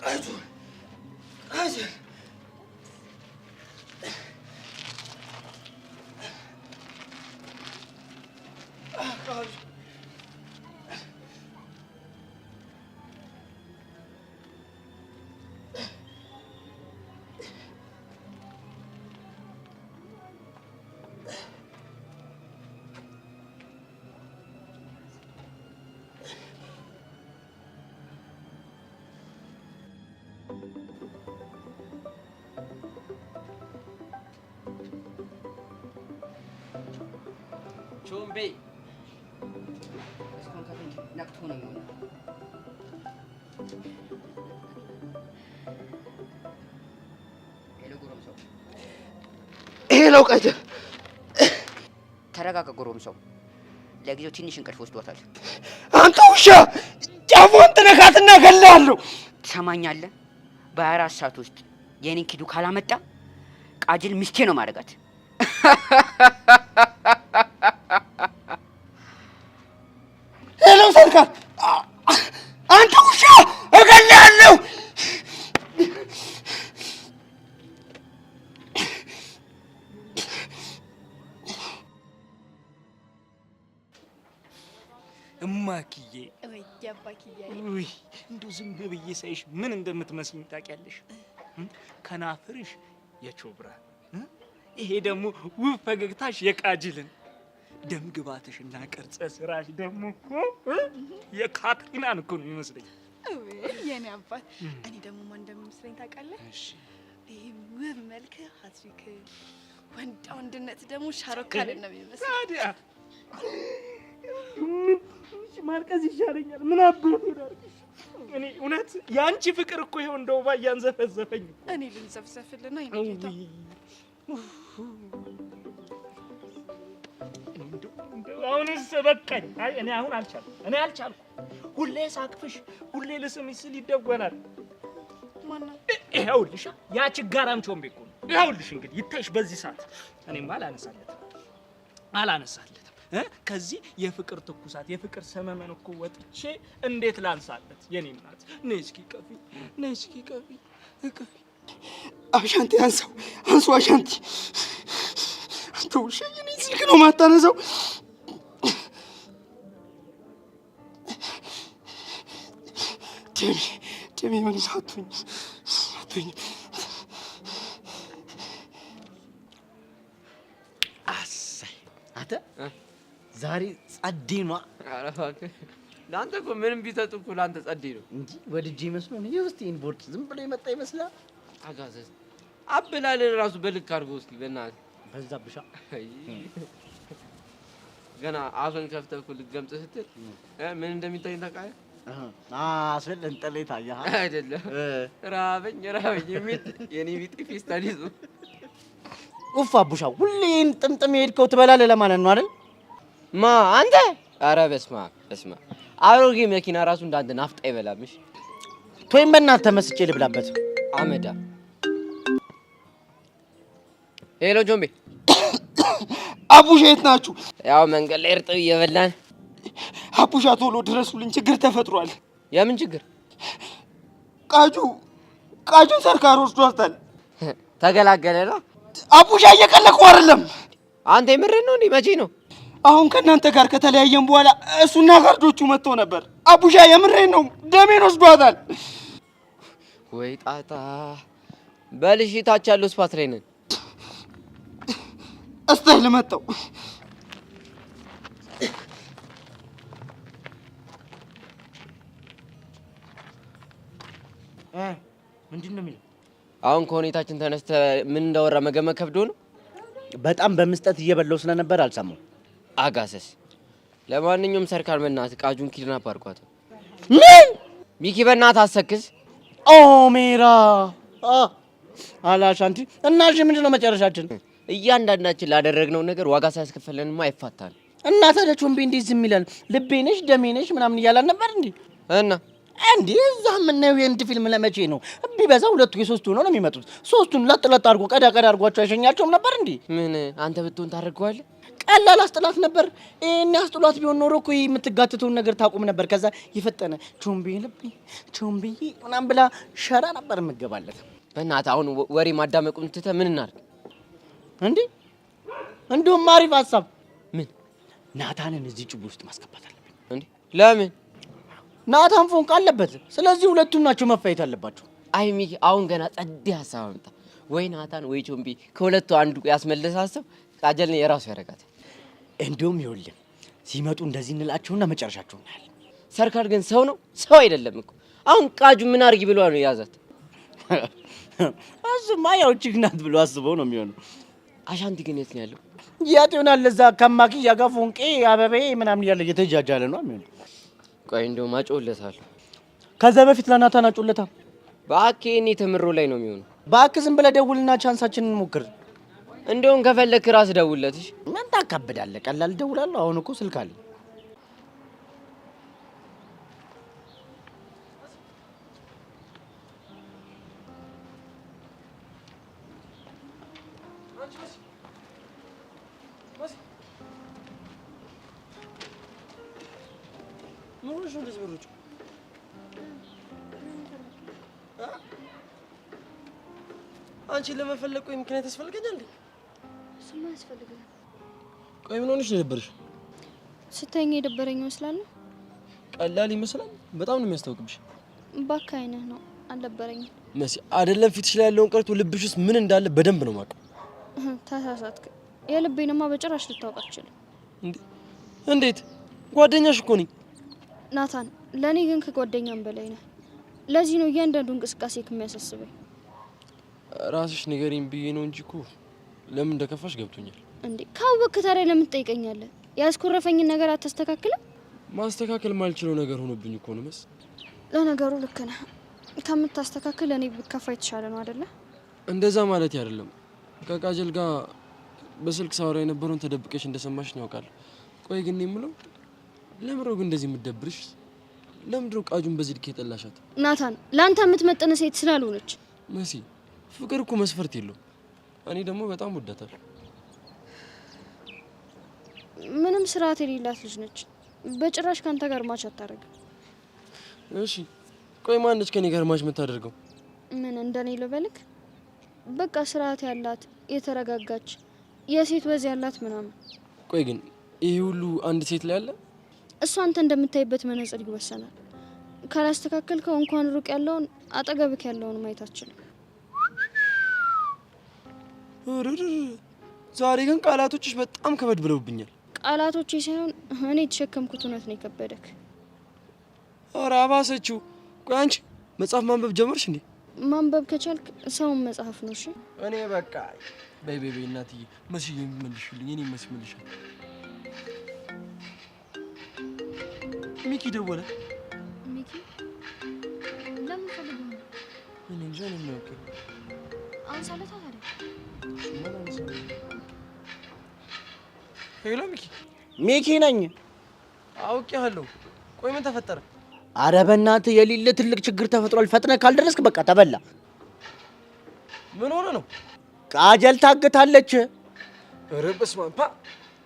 ቃጁ ቃጁ ቾምቤ እስካሁን ከፍንጅ ነቅቶ ነው የሚሆነው። ሄሎ ጎረምሳው። ሄሎ ቃጀ። ተረጋጋ ጎረምሳው። ለጊዜው ትንሽ እንቅልፍ ወስዷታል። አንተ ውሻ ጫፉን ትነካትና እገልሃለሁ። ትሰማኛለህ? በ24 ሰዓት ውስጥ የኔን ኪዱ ካላመጣ ቃጅል ሚስቴ ነው ማድረጋት። ሄሎ ሰርካር፣ አንተ ውሻ እገልሃለሁ። እማክዬ ወይ ያባክዬ ውይ እንደው ዝም ብዬ ሳይሽ ምን እንደምትመስኝ ታውቂያለሽ? ከናፍርሽ የቾብራ ይሄ ደግሞ ውብ ፈገግታሽ የቃጅልን ደም ግባትሽና ቅርጸ ስራሽ ደግሞ እኮ የካትሪናን እኮ ነው የሚመስለኝ። ወይ የኔ አባት፣ እኔ ደግሞ ማን እንደሚመስለኝ ታውቃለህ? እሺ ይሄ ውብ መልክ ሀትሪክ፣ ወንዳ ወንድነት ደግሞ ሻሮካን ነው የሚመስለኝ። ታዲያ ማልቀስ ይሻለኛል። ምን አባቱ ዳርክሽ? እኔ እውነት ያንቺ ፍቅር እኮ ይሄው እንደው ባያን ዘፈዘፈኝ። እኔ ልንዘፍዘፍልና ይነውታ አሁንስ በቃኝ። አይ እኔ አሁን አልቻልኩም። ሁሌ ሳቅፍሽ፣ ሁሌ ልስምሽ ስል ይደወናል። ማና ይኸውልሽ ያ ችጋራም ቾምቤ እኮ ነው። ይኸውልሽ እንግዲህ ይታይሽ በዚህ ሰዓት እኔማ አላነሳለትም። ከዚህ የፍቅር ትኩሳት የፍቅር ሰመመን እኮ ወጥቼ እንዴት ላንሳለት? የኔ እናት ነይ እስኪ ቀፊ። አሻንቲ አንሱ አሻንቲ። አንተ ውሻ የኔ ስልክ ነው ማታነሳው። ደሜ ምን ሳቱኝ። አሳይ አንተ ዛሬ ጸዴ ነው። ኧረ እባክህ ለአንተ እኮ ምንም ቢሰጡ እኮ ለአንተ ጸዴ ነው እንጂ ወድጄ መስሎ ነው። የውስጤን ቦርጭ ዝም ብሎ የመጣ ይመስላል። አጋዘዝ አበላልን ራሱ በልክ አድርጎ እስኪ በእናትህ በዛብሻ። ገና አፍን ከፍተህ እኮ ልትገምጥ ስትል ምን እንደሚታይ ታውቃለህ? አስፈል እንጠለይ ታያህ አይደለም ራበኝ የሚል የኔ ቢጤ ፌስታል ይዞ ኡፍ አቡሻ፣ ሁሌን ጥምጥም የሄድከው ትበላለህ ለማለት ነው አይደል? ማ አንተ? ኧረ በስመ አብ አሮጌ መኪና ራሱ እንዳንተ ናፍጣ ይበላምሽ። ቶይም በእናትህ መስጬ ልብላበት። አመዳ ሄሎ ጆምቤ፣ አቡሻ የት ናችሁ? ያው መንገድ ላይ እርጥብ እየበላን። አቡሻ ቶሎ ድረሱልኝ፣ ችግር ተፈጥሯል። የምን ችግር? ቃጁን ሰርካር ወስዷታል። ተገላገለ ነው። አቡሻ እየቀለድኩ አይደለም። አንተ የምርህን ነው እንዴ? መቼ ነው? አሁን ከእናንተ ጋር ከተለያየን በኋላ እሱና ጋርዶቹ መጥተው ነበር። አቡሻ የምሬን ነው፣ ደሜን ወስዷታል። ወይ ጣጣ። በልሽ ታች ያለው ስፓት ላይ ነን። እስታይል መጣው። ምንድን ነው የሚለው? አሁን ከሁኔታችን ተነስተህ ምን እንዳወራ መገመት ከብዶ ነው። በጣም በምስጠት እየበላው ስለነበር አልሰማሁም። አጋሰስ ለማንኛውም ሰርካር በእናትህ ቃጁን ኪድናፕ አድርጓት። ምን ሚኪ በእናትህ አሰክስ። ኦ ሜራ አላሻንቲ እና እሺ ምንድን ነው መጨረሻችን? እያንዳንዳችን ላደረግነው ነገር ዋጋ ሳያስከፈለንማ አይፋታን። እና ታዲያ ቾምቤ እንዴት ዝም ይላል? ልቤ ነሽ ደሜ ነሽ ምናምን እያላን ነበር እንዴ? እና እንዴ እዛ የምናየው የህንድ ፊልም ለመቼ ነው? ቢበዛ ሁለቱ የሶስቱ ነው የሚመጡት። ሶስቱን ለጥ አድርጎ ቀዳ አድርጓቸው አይሸኛቸውም ነበር እንዴ? ምን አንተ ብትሆን ታደርገዋለህ? ቀላል አስጥላት ነበር። እኔ አስጥሏት ቢሆን ኖሮ እኮ የምትጋትተውን ነገር ታቆም ነበር። ከዛ ይፈጠነ ቾምቢ ልብ ቾምቢ ምናምን ብላ ሸራ ነበር የምገባለት። በእናትህ አሁን ወሬ ማዳመቁን ትተህ ምን እናድርግ እንዴ? እንደውም አሪፍ ሀሳብ። ምን? ናታንን እዚህ ጭቡ ውስጥ ማስገባት አለብን። እንዴ? ለምን? ናታን ፎንቅ አለበት። ስለዚህ ሁለቱም ናቸው መፋየት አለባቸው። አይ ሚኪ፣ አሁን ገና ጸዴ ሀሳብ አመጣ። ወይ ናታን ወይ ቾምቢ ከሁለቱ አንዱ ያስመለሰ ሀሳብ ቃጀልን የራሱ ያደርጋታል። እንደውም ይኸውልህ ሲመጡ እንደዚህ እንላቸውና መጨረሻቸው እናያለን። ሰርካር ግን ሰው ነው? ሰው አይደለም እኮ። አሁን ቃጁ ምን አድርጊ ብሎ ነው የያዛት? እሱማ ያው ችግ ናት ብሎ አስበው ነው የሚሆነው። አሻንቲ ግን የት ነው ያለው? የት ይሆናል? ለዛ ከማኪያ ጋር ፎንቄ አበቤ ምናምን እያለ እየተጃጃለ ነው የሚሆነው። ቆይ እንደውም አጮለታለሁ። ከዛ በፊት ለናታን አጮለታ። እባክህ እኔ ተምሮ ላይ ነው የሚሆነው። እባክህ ዝም ብለህ ደውልና ቻንሳችንን ሞክር። እንደውም ከፈለክ ራስ ደውልለት። እሺ ምን ታካብዳለህ? ቀላል ደውላለሁ። አሁን እኮ ስልክ አለ። አንቺን ለመፈለግ ቆይ ምክንያት ያስፈልገኛል እንዴ? እሱማ ያስፈልጋል። ቆይ ምን ሆነሽ ነው የደበረሽ? ስተኛ የደበረኝ ይመስላል። ቀላል ይመስላል። በጣም ነው የሚያስታውቅብሽ። እባክህ አይነህ ነው አልደበረኝም። መሲ አይደለም ፊትሽ ላይ ያለውን ቀርቶ ልብሽ ውስጥ ምን እንዳለ በደንብ ነው የማውቀው። ተሳሳትክ። የልቤንማ በጭራሽ ልታውቅ አትችልም። እንዴት? ጓደኛሽ እኮ ነኝ ናታን። ለእኔ ግን ከጓደኛም በላይ ነህ። ለዚህ ነው እያንዳንዱ እንቅስቃሴ ከሚያሳስበኝ። ራስሽ ንገሪኝ ብዬ ነው እንጂ እኮ ለምን እንደከፋሽ ገብቶኛል። እንዴ ካወቅክ ታዲያ ለምን ትጠይቀኛለህ? ያስኮረፈኝን ነገር አታስተካክልም? ማስተካከል ማልችለው ነገር ሆኖብኝ እኮ ነው። ለነገሩ ልክ ነህ። ከምታስተካክል እኔ ብከፋ የተሻለ ነው አይደለ? እንደዛ ማለት አይደለም። ከቃጀል ጋር በስልክ ሳወራ የነበረውን ተደብቀሽ እንደሰማሽ ነው ያውቃለሁ። ቆይ ግን የምለው ለምንድነው ግን እንደዚህ የምትደብርሽ? ለምንድነው ቃጁን በዚህ ልክ የጠላሻት? ናታን ለአንተ የምትመጥን ሴት ስላልሆነች። መሲ ፍቅር እኮ መስፈርት የለው። እኔ ደግሞ በጣም ወዳታለሁ። ምንም ስርዓት የሌላት ልጅ ነች። በጭራሽ ካንተ ጋር ማች አታደርግም። እሺ ቆይ ማነች ከኔ ጋር ማች የምታደርገው? ምን እንደኔ ልበልክ? በቃ ስርዓት ያላት የተረጋጋች የሴት ወዝ ያላት ምናምን። ቆይ ግን ይሄ ሁሉ አንድ ሴት ላይ አለ? እሷ አንተ እንደምታይበት መነጽር ይወሰናል። ካላስተካከልከው እንኳን ሩቅ ያለውን አጠገብክ ያለውን ማየት አትችልም። ዛሬ ግን ቃላቶችሽ በጣም ከበድ ብለውብኛል። ቃላቶቼ ሳይሆን እኔ የተሸከምኩት እውነት ነው የከበደክ። ኧረ አባሰችው። ቆይ አንቺ መጽሐፍ ማንበብ ጀመርሽ እንዴ? ማንበብ ከቻልክ ሰውን መጽሐፍ ነው። እሺ እኔ በቃ በይ እናትዬ፣ መስዬ መልሽልኝ። እኔ መስዬ መልሻለሁ። ሚኪ ደወለ። ሚኪ ለምን ፈልገው ነው? እኔ እንጃ ነው የሚያውቀው። አንሳለታ ታዲያ። ሄሎ ሚኪ። ሚኪ ነኝ። አውቄሃለሁ። ቆይ ምን ተፈጠረ? አረ በእናትህ የሌለ ትልቅ ችግር ተፈጥሯል። ፈጥነህ ካልደረስክ በቃ ተበላ። ምን ሆነ ነው? ቃጀል ታግታለች። ኧረ በስመ አብ።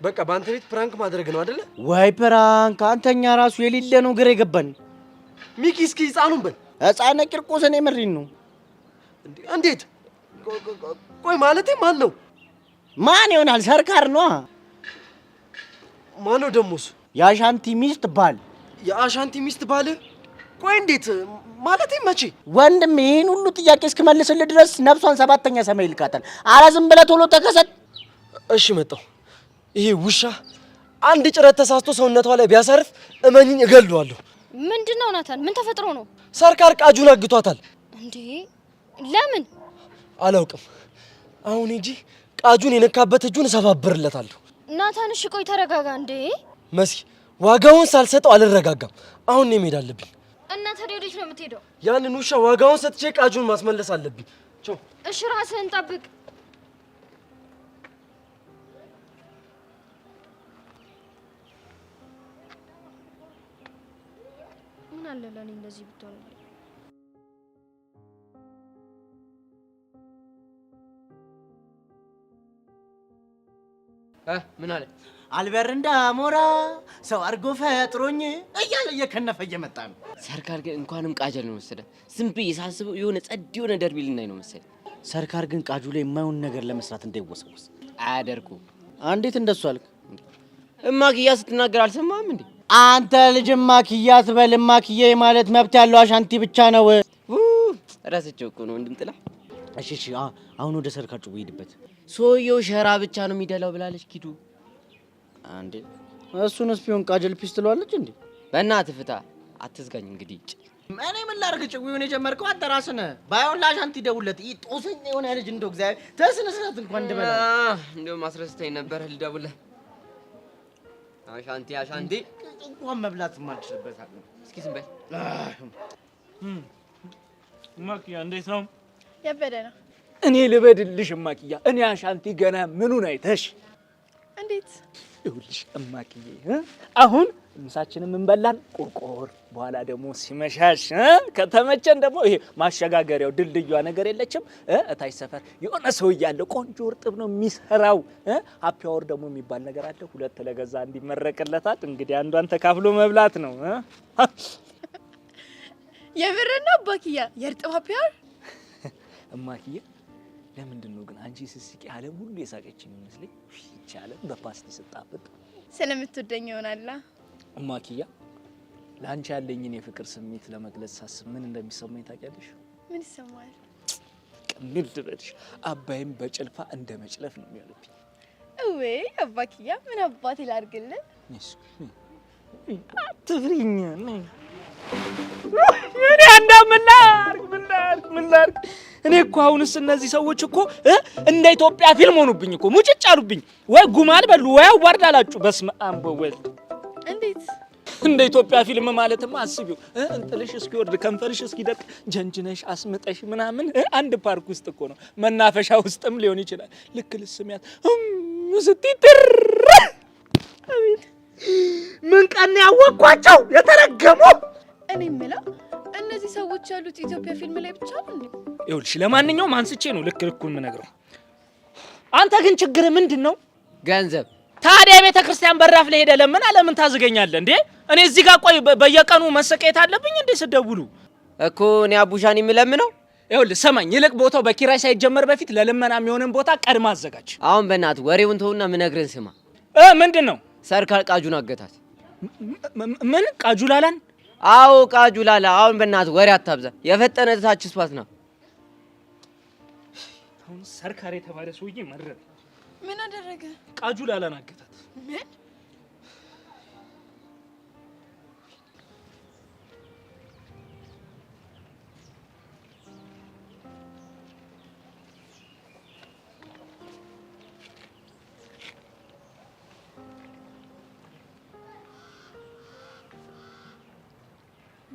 በቃ በአንተ ቤት ፕራንክ ማድረግ ነው አይደለ? ወይ ፕራንክ! አንተኛ ራሱ የሌለ ነው ግራ የገባን። ሚኪ እስኪ ህፃኑን በል። ህፃነ ቂርቆስ እኔ ምሪን ነው። እንዴት? ቆይ ማለቴ ማን ነው? ማን ይሆናል? ሰርካር ነው። ማን ነው ደሞስ? የአሻንቲ ሚስት ባል። የአሻንቲ ሚስት ባል? ቆይ እንዴት ማለቴ መቼ? ወንድም ይሄን ሁሉ ጥያቄ እስክመልስልህ ድረስ ነፍሷን ሰባተኛ ሰማይ ይልካታል። አረ ዝም ብለህ ቶሎ ተከሰት። እሺ መጣሁ። ይሄ ውሻ አንድ ጭረት ተሳስቶ ሰውነቷ ላይ ቢያሳርፍ እመኝኝ እገለዋለሁ። ምንድነው ናታን? ምን ተፈጥሮ ነው? ሰርካር ቃጁን አግቷታል። እንዴ ለምን? አላውቅም። አሁን እንጂ ቃጁን የነካበት እጁን እሰባብርለታለሁ። ናታን እሺ ቆይ ተረጋጋ። እንዴ መሲ ዋጋውን ሳልሰጠው አልረጋጋም። አሁን ነው መሄድ አለብኝ። እና ታዲያ ወዴት ነው የምትሄደው? ያንን ውሻ ዋጋውን ሰጥቼ ቃጁን ማስመለስ አለብኝ። ቻው። እሺ ራስህን ጠብቅ። ምን አለ ለኔ እንደዚህ ብትሆን። ምን አለ? አልበር እንደ አሞራ ሰው አድርጎ ፈጥሮኝ እያለ እየከነፈ እየመጣ ነው። ሰርካር ግን እንኳንም ቃጀል ነው መሰለህ። ዝም ብዬ ሳስበው የሆነ ጸድ የሆነ ደርቢ ልናይ ነው መሰለህ። ሰርካር ግን ቃጁ ላይ የማይሆን ነገር ለመስራት እንዳይወሰወስ አያደርጉም። እንዴት እንደሱ አልክ? እማክያ ስትናገር አልሰማህም እንዴ? አንተ ልጅ እማክያ ትበል። እማክያ ማለት መብት ያለው አሻንቲ ብቻ ነው። እራሳቸው እኮ ነው እንድምጥላ። እሺ አሁን ወደ ሰርካር ጩኸ ሄድበት። ሰውየው ሸራ ብቻ ነው የሚደላው ብላለች ኪዱ። አንዴ እሱንስ ቢሆን ቃጀል ፒስ ትለዋለች እንዴ? በእናትህ ፍታ፣ አትዝጋኝ። እንግዲህ እኔ ምን ላድርግ? ጭዊውን የጀመርከው አንተ ራስህ ነህ። ባይሆን ለአሻንቲ ደውለት። ይህ ጦሰኛ የሆነ ልጅ እንደው እግዚአብሔር ተስነ ስርዓት እንኳን እንደበላ እንደው ማስረስተኝ ነበር። ልደውልህ። አሻንቲ እንኳን መብላት ማልችልበት አለ። እስኪ ዝም በል። እማክያ እንዴት ነው? ያበደ ነው። እኔ ልበድልሽ እማክያ፣ እኔ አሻንቲ ገና ምኑን አይተሽ? እንዴት? ይኸውልሽ እማክዬ አሁን ምሳችንን እንበላን ቁርቁር፣ በኋላ ደግሞ ሲመሻሽ ከተመቸን ደግሞ ይሄ ማሸጋገሪያው ድልድዩዋ ነገር የለችም እታች ሰፈር የሆነ ሰው እያለ ቆንጆ እርጥብ ነው የሚሰራው። ሃፒ አወር ደግሞ የሚባል ነገር አለ። ሁለት ለገዛ እንዲመረቅለታል። እንግዲህ አንዷን ተካፍሎ መብላት ነው። የምር ነው አባክያ? የእርጥብ ሃፒ አወር እማክዬ ለምንድን ነው ግን አንቺ ስስቂ ዓለም ሁሉ የሳቀችኝ ይመስለኝ? ይቻላል በፓስቲ ስጣፍጥ ስለምትወደኝ ይሆናል። እማክያ ለአንቺ ያለኝን የፍቅር ስሜት ለመግለጽ ሳስብ ምን እንደሚሰማኝ ታውቂያለሽ? ምን ይሰማል? ምን ልበልሽ፣ አባይም በጭልፋ እንደ መጭለፍ ነው የሚያለብኝ። ወይ አባክያ ምን አባቴ ላድርግልህ? አትፍሪኝ። እኔ ምን ላድርግ? እኔ እኮ አሁንስ እነዚህ ሰዎች እኮ እንደ ኢትዮጵያ ፊልም ሆኑብኝ እኮ ሙጭጭ አሉብኝ። ወይ ጉማል በሉ ወይ አዋርድ አላችሁ። በስመ አብ ወወልድ። እንዴት እንደ ኢትዮጵያ ፊልም ማለትማ አስቢው። እንጥልሽ እስኪወርድ ከንፈርሽ እስኪደርቅ ጀንጅነሽ አስምጠሽ ምናምን አንድ ፓርክ ውስጥ እኮ ነው፣ መናፈሻ ውስጥም ሊሆን ይችላል። ልክ ልስሚያት ስትይትር አቤት ምን ቀን ያወቅኳቸው የተረገሙ። እኔ የምለው እነዚህ ሰዎች ያሉት ኢትዮጵያ ፊልም ላይ ብቻ ነው እንዴ? ይኸውልሽ ለማንኛውም አንስቼ ነው ልክ ልኩን የምነግረው። አንተ ግን ችግር ምንድን ነው? ገንዘብ። ታዲያ የቤተ ክርስቲያን በራፍ ላይ ሄደህ ለምን ታዝገኛለህ እንዴ? እኔ እዚህ ጋር ቆይ በየቀኑ መሰቀየት አለብኝ እንዴ ስደውሉ? እኮ እኔ አቡሻን የምለምነው። ይኸውልህ ሰማኝ፣ ይልቅ ቦታው በኪራይ ሳይጀመር በፊት ለልመና የሚሆንን ቦታ ቀድማ አዘጋጅ። አሁን በእናትህ ወሬውን ተውና ምነግርህን ስማ። ምንድን ነው? ሰርካር ቃጁን አገታት። ምን ቃጁላላን? አዎ ቃጁላላ። አሁን በእናትህ ወሬ አታብዛ፣ የፈጠነ ታች ስፓት ነው። አሁን ሰርካር የተባለ ሰውዬ መረረ። ምን አደረገ? ቃጁላላን አገታት። ምን?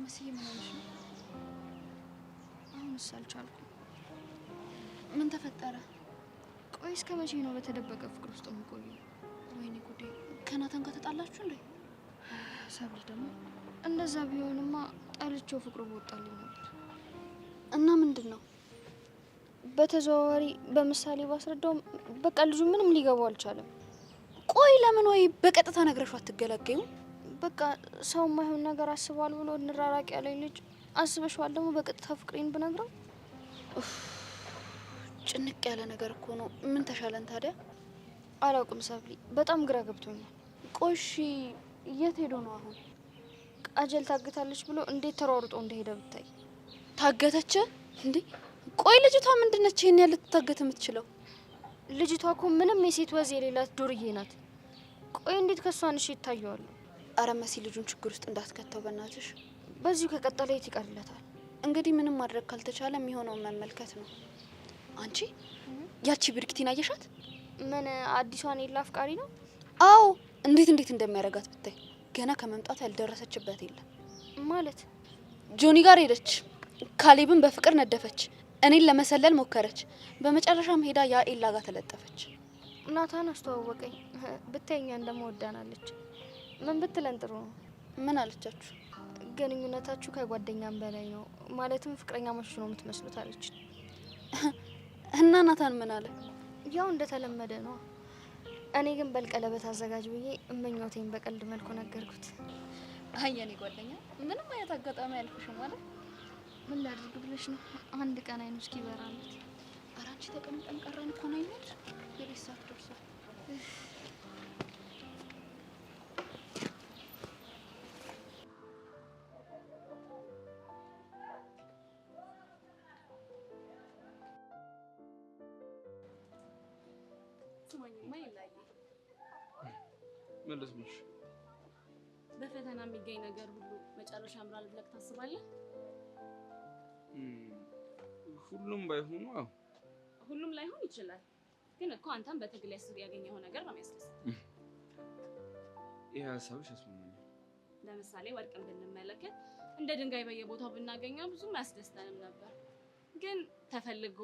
መስዬ ምን ሆነሽ ነው? አሁንስ አልቻልኩም። ምን ተፈጠረ? ቆይ እስከ መቼ ነው በተደበቀ ፍቅር ውስጥ የምቆየው? ወይኔ ጉዴ! ከናታን ጋር ተጣላችሁ እንዴ? ሰብሪ ደግሞ እንደዛ ቢሆንማ ጠልቼው ፍቅሩ በወጣልኝ ነበር። እና ምንድን ነው በተዘዋዋሪ በምሳሌ ባስረዳውም በቃ ልጁ ምንም ሊገባው አልቻለም። ቆይ ለምን ወይ በቀጥታ ነግረሽው አትገላገዩም? በቃ ሰው ማይሆን ነገር አስቧል ብሎ እንራራቅ ያለኝ ልጅ አስበሽዋል ደግሞ በቀጥታ ፍቅሬን ብነግረው? ጭንቅ ያለ ነገር እኮ ነው። ምን ተሻለን ታዲያ? አላውቅም ሰብሊ፣ በጣም ግራ ገብቶኛል። ቆይ እሺ የት ሄዶ ነው አሁን? ቃጀል ታግታለች ብሎ እንዴት ተሯሩጦ እንደሄደ ብታይ። ታገተች እንዴ? ቆይ ልጅቷ ምንድነች ይሄን ያለ ልትታገት የምትችለው? ልጅቷ እኮ ምንም የሴት ወዝ የሌላት ዱርዬ ናት። ቆይ እንዴት ከሷንሽ ይታየዋል? አረ መሲ ልጁን ችግር ውስጥ እንዳትከተው በእናትሽ። በዚሁ ከቀጠለ የት ይቀርለታል? እንግዲህ ምንም ማድረግ ካልተቻለ የሚሆነውን መመልከት ነው። አንቺ ያቺ ብርክቲን አየሻት? ምን አዲሷን የላ አፍቃሪ ነው? አዎ እንዴት እንደሚያረጋት ብታይ። ገና ከመምጣት ያልደረሰችበት የለም ማለት። ጆኒ ጋር ሄደች፣ ካሌብን በፍቅር ነደፈች፣ እኔን ለመሰለል ሞከረች። በመጨረሻም ሄዳ ያ ኤላ ጋር ተለጠፈች። ናታን አስተዋወቀኝ። ብታይኛ እንደምወዳናለች። ምን ብትለን ጥሩ ነው? ምን አለቻችሁ? ግንኙነታችሁ ከጓደኛም በላይ ነው፣ ማለትም ፍቅረኛ ማች ነው የምትመስሉት አለች። እና ናታን ምን አለ? ያው እንደተለመደ ነው። እኔ ግን በልቀለበት አዘጋጅ ብዬ እመኛቴን በቀልድ መልኩ ነገርኩት። አየኔ ጓደኛ ምንም አይነት አጋጣሚ አልኩሽም ማለት ምን ላድርግ ብለሽ ነው? አንድ ቀን አይኑ እስኪ ይበራለት። ኧረ አንቺ ተቀምጠን ቀረን እኮ ነው አይደል? የቤት ሰዓት ደርሷል። ስማኝማ ይላል መለስኩሽ። በፈተና የሚገኝ ነገር ሁሉ መጨረሻ ያምራል ብለህ ታስባለህ? ሁሉም ባይሆኑ አዎ፣ ሁሉም ላይሆን ይችላል። ግን እኮ አንተም በትግል ያገኘው ነገር ነው የሚያስደስት። ይሄ ሀሳብሽ ያስማማኛል። ለምሳሌ ወርቅን ብንመለከት እንደ ድንጋይ በየቦታው ብናገኘው ብዙም አያስደስተንም ነበር። ግን ተፈልጎ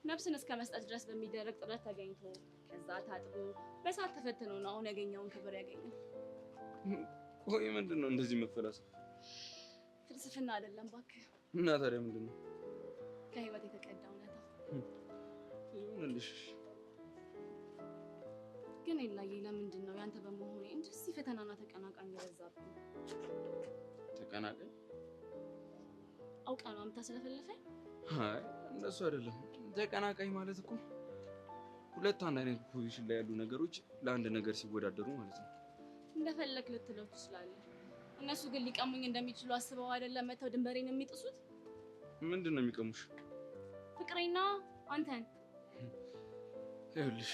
ነፍስን እስከ መስጠት ድረስ በሚደረግ ጥረት ተገኝቶ ከዛ ታጥቦ በሳት ተፈትኖ ነው አሁን ያገኘውን ክብር ያገኘው። ወይ ምንድነው እንደዚህ መፈላሰፍ? ፍልስፍና አይደለም እባክህ። እና ታዲያ ምንድነው? ከህይወት የተቀዳ እውነታ ይሁንልሽ። ግን ይላዬ ለምንድን ነው ያንተ በመሆኔ እንደዚህ ፈተናና ተቀናቃኝ የበዛብኝ? ተቀናቃኝ አውቃ ነው አምታ ስለፈለፈኝ? አይ እንደሱ አይደለም። ተቀናቃኝ ማለት እኮ ሁለት አንድ አይነት ፖዚሽን ላይ ያሉ ነገሮች ለአንድ ነገር ሲወዳደሩ ማለት ነው። እንደፈለክ ልትለው ትችላለህ። እነሱ ግን ሊቀሙኝ እንደሚችሉ አስበው አይደለም መተው ድንበሬን የሚጥሱት። ምንድነው የሚቀሙሽ? ፍቅሬና አንተን። ይኸውልሽ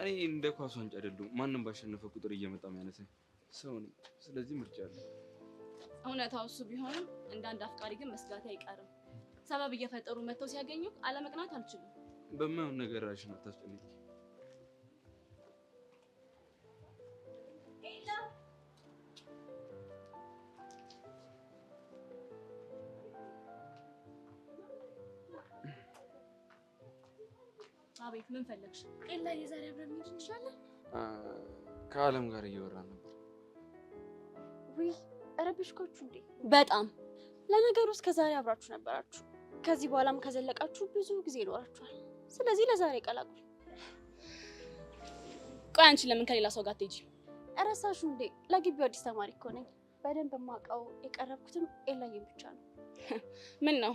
እኔ እንደ ኳስ ዋንጫ አይደለሁም። ማንም ባሸነፈ ቁጥር እየመጣ የሚያነሳኝ ሰው ነኝ። ስለዚህ ምርጫ አለ። እውነታው እሱ ቢሆንም እንደ አንድ አፍቃሪ ግን መስጋቴ አይቀርም። ሰበብ እየፈጠሩ መተው ሲያገኙ አለመቅናት አልችልም። በማይሆን ነገር ራስሽን አታስጨንቂ። አቤት ምን ፈለግሽ? ኤላ የዛሬ አብረን መሄድ እንችላለን? ከአለም ጋር እያወራን ነበር። ውይ ረብሽኳችሁ እንዴ? በጣም ለነገሩ እስከ ዛሬ አብራችሁ ነበራችሁ። ከዚህ በኋላም ከዘለቃችሁ ብዙ ጊዜ ይኖራችኋል። ስለዚህ ለዛሬ ቀላቅሉ። ቆይ አንቺ ለምን ከሌላ ሰው ጋር ትሄጂ? እረሳሹ እንዴ? ለግቢው አዲስ ተማሪ እኮ ነኝ። በደንብ የማውቀው የቀረብኩትም ኤላዬን ብቻ ነው። ምን ነው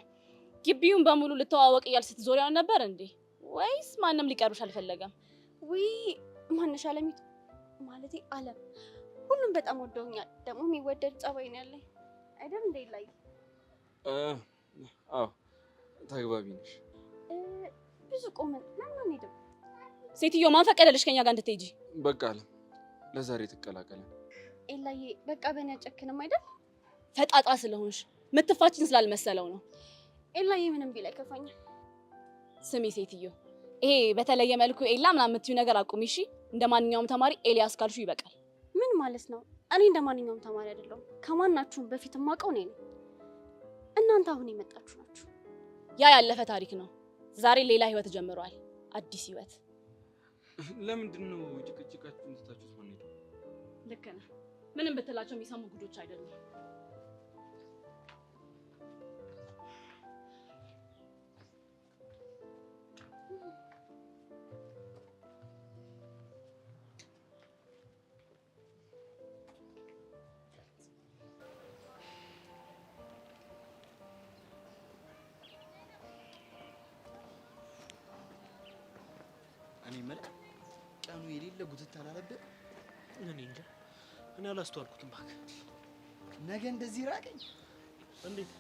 ግቢውን በሙሉ ልተዋወቅ እያልሽ ስትዞሪያው ነበር እንዴ? ወይስ ማንም ሊቀርብሽ አልፈለገም? ውይ ማነሽ አለሚቱ ማለቴ አለም። ሁሉም በጣም ወደውኛል። ደግሞ የሚወደድ ጸባይ ነው ያለኝ አይደል እንዴ ኤላዬ? አዎ ተግባቢ ነሽ። ብዙ ቆመን ለምን አንሄድም? ሴትዮ ማን ፈቀደልሽ ከኛ ጋር እንድትሄጂ? በቃ አለም ለዛሬ ትቀላቀለን። ኤላዬ በቃ በእኔ አጨክንም አይደል? ፈጣጣ ስለሆንሽ ምትፋችን ስላልመሰለው ነው። ኤላዬ ምንም ቢል አይከፋኝም። ስሚ ሴትዮ፣ ይሄ በተለየ መልኩ ኤላ ምናምን የምትዩ ነገር አቁሚ እሺ። እንደ ማንኛውም ተማሪ ኤልያስ ካልሹ ይበቃል። ምን ማለት ነው? እኔ እንደ ማንኛውም ተማሪ አይደለሁም። ከማናችሁም በፊት የማውቀው እኔ ነኝ። እናንተ አሁን የመጣችሁ ናችሁ። ያ ያለፈ ታሪክ ነው። ዛሬ ሌላ ህይወት ጀምሯል። አዲስ ህይወት። ለምንድን ነው ጭቅጭቃችሁን ትታችሁት ማለት ነው? ልክ ነህ። ምንም ብትላቸው የሚሰሙ ጉዶች አይደሉም። እኔ ማለት ቀኑ የሌለ ጉትት አላለብህ? እኔ እንጃ፣ እኔ አላስተዋልኩትም። እባክህ ነገ እንደዚህ ራቀኝ። እንዴት?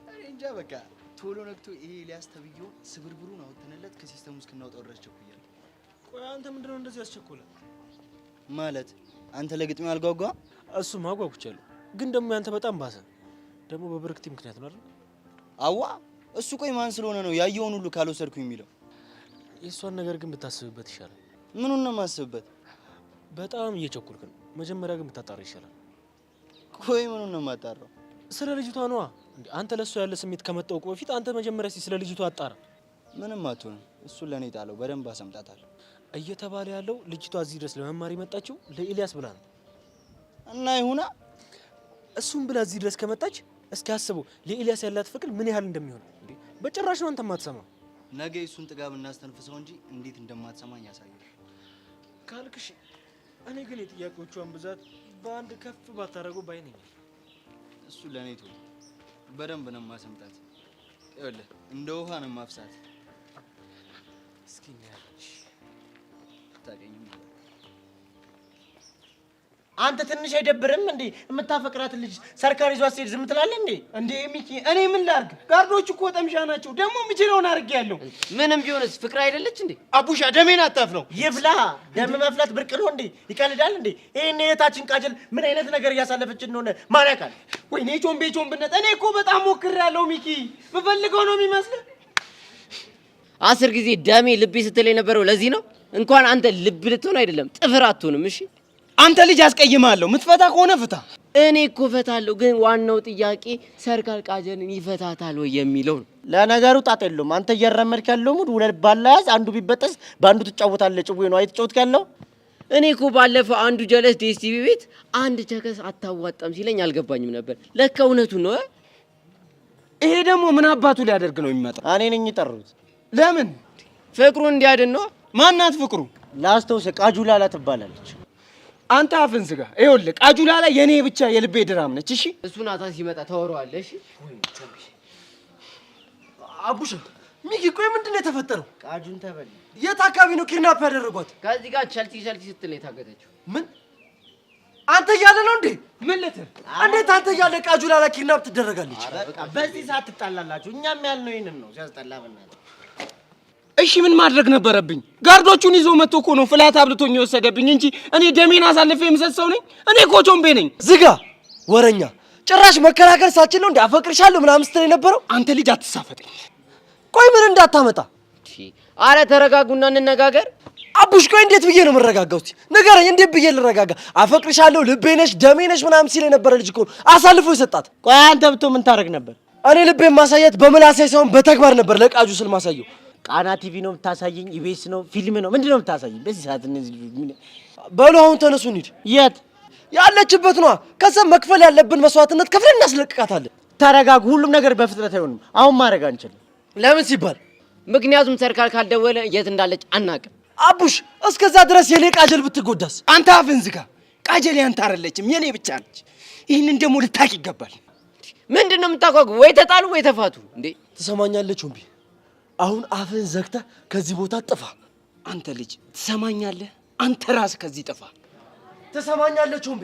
እኔ እንጃ። በቃ ቶሎ ነግቶ ይሄ ኤልያስ ተብዬው ስብርብሩን አውጥተንለት ከሲስተሙ እስክናወጣው ድረስ ቸኩያለሁ። ቆይ አንተ ምንድነው እንደዚህ ያስቸኮለ? ማለት አንተ ለግጥሚ አልጓጓ? እሱማ ጓጉቻለሁ፣ ግን ደግሞ ያንተ በጣም ባሰ። ደግሞ በብርክቲ ምክንያት ነው አይደል? አዋ እሱ ቆይ ማን ስለሆነ ነው ያየውን ሁሉ ካልወሰድኩ የሚለው? የእሷን ነገር ግን ብታስብበት ይሻላል። ምኑን ነው የማስብበት? በጣም እየቸኮልክ ነው። መጀመሪያ ግን ብታጣራ ይሻላል። ቆይ ምኑን ነው የማጣራው? ስለ ልጅቷ ነዋ። አንተ ለእሷ ያለ ስሜት ከመታወቁ በፊት አንተ መጀመሪያ ስለ ልጅቷ አጣራ። ምንም አትሆንም። እሱን ለእኔ ጣለው፣ በደንብ አሰምጣታለሁ። እየተባለ ያለው ልጅቷ እዚህ ድረስ ለመማር የመጣችው ለኤልያስ ብላ ነው። እና ይሁና፣ እሱም ብላ እዚህ ድረስ ከመጣች እስኪ አስበው ለኤልያስ ያላት ፍቅር ምን ያህል እንደሚሆን። እንዴ በጭራሽ ነው አንተ ማትሰማ። ነገ እሱን ጥጋብ እናስተንፍሰው እንጂ እንዴት እንደማትሰማኝ ያሳያል። ካልክሽ እኔ ግን የጥያቄዎቿን ብዛት በአንድ ከፍ ባታረገው ባይ ነኝ። እሱ ለኔ ተው፣ በደንብ ነው ማሰምጣት። ይኸውልህ እንደ ውሃ ነው ማፍሳት። እስኪ እናያለሽ ታገኝ። አንተ ትንሽ አይደብርም እንዴ? የምታፈቅራት ልጅ ሰርካር ይዟት ስትሄድ ዝም ትላለህ እንዴ? እንዴ ሚኪ፣ እኔ ምን ላርግ? ጋርዶቹ እኮ ጠምሻ ናቸው። ደግሞ የምችለውን አድርጌያለሁ። ምንም ቢሆንስ ፍቅር አይደለች እንዴ? አቡሻ ደሜን አታፍለው። ይብላ። ደም መፍላት ብርቅ ነው እንዴ? ይቀልዳል እንዴ? ይሄን የታችን ቃጀል ምን አይነት ነገር እያሳለፈች እንደሆነ ማን ያውቃል? ወይኔ ቾምቤነት። እኔ እኮ በጣም ሞክሬያለሁ ሚኪ። የምፈልገው ነው የሚመስልህ? 10 ጊዜ ደሜ ልቤ ስትል የነበረው ለዚህ ነው። እንኳን አንተ ልብ ልትሆን አይደለም ጥፍር አትሆንም። እሺ አንተ ልጅ አስቀይማለሁ። ምትፈታ ከሆነ ፍታ። እኔ እኮ ፈታለሁ፣ ግን ዋናው ጥያቄ ሰርካር ቃጀልን ይፈታታል ወይ የሚለው ነው። ለነገሩ ጣጣ የለውም። አንተ እያራመድክ ያለው ሙድ ሁለት ባላያዝ አንዱ ቢበጠስ በአንዱ ትጫወታለህ። ጭዌ ነው አይተጫወትክ ያለው። እኔ እኮ ባለፈው አንዱ ጀለስ ዲኤስቲቪ ቤት አንድ ቸከስ አታዋጣም ሲለኝ አልገባኝም ነበር። ለካ እውነቱን ነው። ይሄ ደግሞ ምን አባቱ ሊያደርግ ነው የሚመጣው? እኔ ነኝ የጠሩት። ለምን? ፍቅሩ እንዲያድን ነው። ማናት ፍቅሩ? ላስታውስ፣ ቃጁላላ ትባላለች። አንተ አፍን ዝጋ። ይኸውልህ ቃጁላላ የኔ ብቻ የልቤ ድራም ነች። እሺ እሱ ናታን ሲመጣ ታወራዋለህ። እሺ አቡሽ ሚኪ፣ ቆይ ምንድን ነው የተፈጠረው? ቃጁን ተበል። የት አካባቢ ነው ኪድናፕ ያደረጓት? ከዚህ ጋር ቸልቲ ስትል ነው የታገተችው። ምን አንተ እያለ ነው እንዴ? ምን ልትል? እንዴት አንተ እያለ ቃጁላላ ኪድናፕ ትደረጋለች? በቃ በዚህ ሰዓት ትጣላላችሁ። እኛም ያልነው ይሄንን ነው። ሲያስጠላ በእናትህ። እሺ ምን ማድረግ ነበረብኝ? ጋርዶቹን ይዞ መጥቶ እኮ ነው ፍላት አብልቶኝ የወሰደብኝ እንጂ እኔ ደሜን አሳልፌ የምሰጥ ሰው ነኝ? እኔ እኮ ቾምቤ ነኝ። ዝጋ ወረኛ። ጭራሽ መከራከር ሳችል ነው እንዴ አፈቅርሻለሁ ምናምን ስትል የነበረው? አንተ ልጅ አትሳፈጠኝ። ቆይ ምን እንዳታመጣ። አረ ተረጋጉና እንነጋገር። አቡሽ ቆይ እንዴት ብዬ ነው የምረጋጋው? እስቲ ንገረኝ፣ እንዴት ብዬ ልረጋጋ? አፈቅርሻለሁ፣ ልቤ ነሽ፣ ደሜ ነሽ ምናምን ሲል የነበረ ልጅ እኮ አሳልፎ የሰጣት። ቆይ አንተ ብትሆን ምን ታደርግ ነበር? እኔ ልቤን ማሳየት በምላሴ ሳይሆን በተግባር ነበር ለቃጁ ስል ማሳየው። ቃና ቲቪ ነው የምታሳየኝ? ኢቢኤስ ነው? ፊልም ነው? ምንድን ነው የምታሳየኝ በዚህ ሰዓት? እነዚህ በሉ አሁን ተነሱ እንሂድ። የት? ያለችበት ነዋ። ከሰብ መክፈል ያለብን መስዋዕትነት ከፍለን እናስለቅቃታለን። ተረጋጉ። ሁሉም ነገር በፍጥነት አይሆንም። አሁን ማድረግ አንችልም። ለምን ሲባል? ምክንያቱም ሰርካር ካልደወለ የት እንዳለች አናውቅም። አቡሽ እስከዛ ድረስ የኔ ቃጀል ብትጎዳስ? አንተ አፍን ዝጋ። ቃጀል ያንተ አይደለችም የኔ ብቻ ነች። ይህንን ደግሞ ልታቅ ይገባል። ምንድን ነው የምታጓጉ? ወይ ተጣሉ ወይ ተፋቱ እንዴ። ትሰማኛለች ወንቢ? አሁን አፍን ዘግተህ ከዚህ ቦታ ጥፋ። አንተ ልጅ ትሰማኛለህ? አንተ ራስህ ከዚህ ጥፋ። ትሰማኛለች ወንቢ?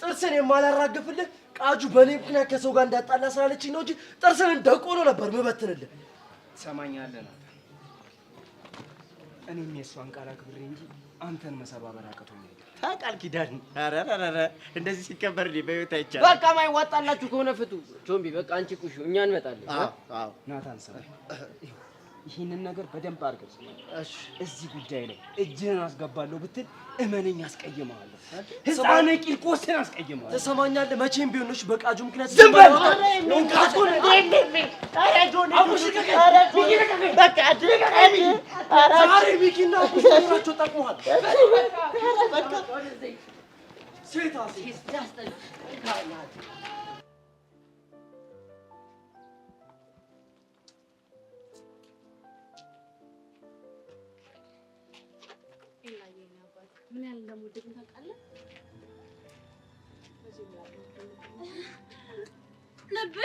ጥርስን የማላራግፍልህ ቃጁ በኔ ምክንያት ከሰው ጋር እንዳጣላ ስላለችኝ ነው እንጂ ጥርስን እንደቆሎ ነበር ምበትንልህ። ትሰማኛለህ? እኔም የእሷን ቃል አክብሬ እንጂ አንተን መሰባበር አቅቶኝ ታውቃል ኪዳን። ኧረ እንደዚህ ሲከበር በህይወት አይቻልም። በቃ ማይዋጣላችሁ ከሆነ ፍቱ። ቾምቢ በቃ አንቺ ቁሹ፣ እኛ እንመጣለን። አዎ ናታን ስራ ይህንን ነገር በደንብ አድርገህ እሺ። እዚህ ጉዳይ ላይ እጅህን አስገባለሁ ብትል እመነኝ አስቀይምሃለሁ። ህፃነ ቂርቆስን አስቀይምሃለሁ። ትሰማኛለህ? መቼም ቢሆንሽ በቃጁ ምክንያት ዝም በል። ዛሬ ሚኪና አቡሽ ራቸው ጠቅመዋል። ሴታ ምን ያህል እንደምወድህ ታውቃለህ? ልቤ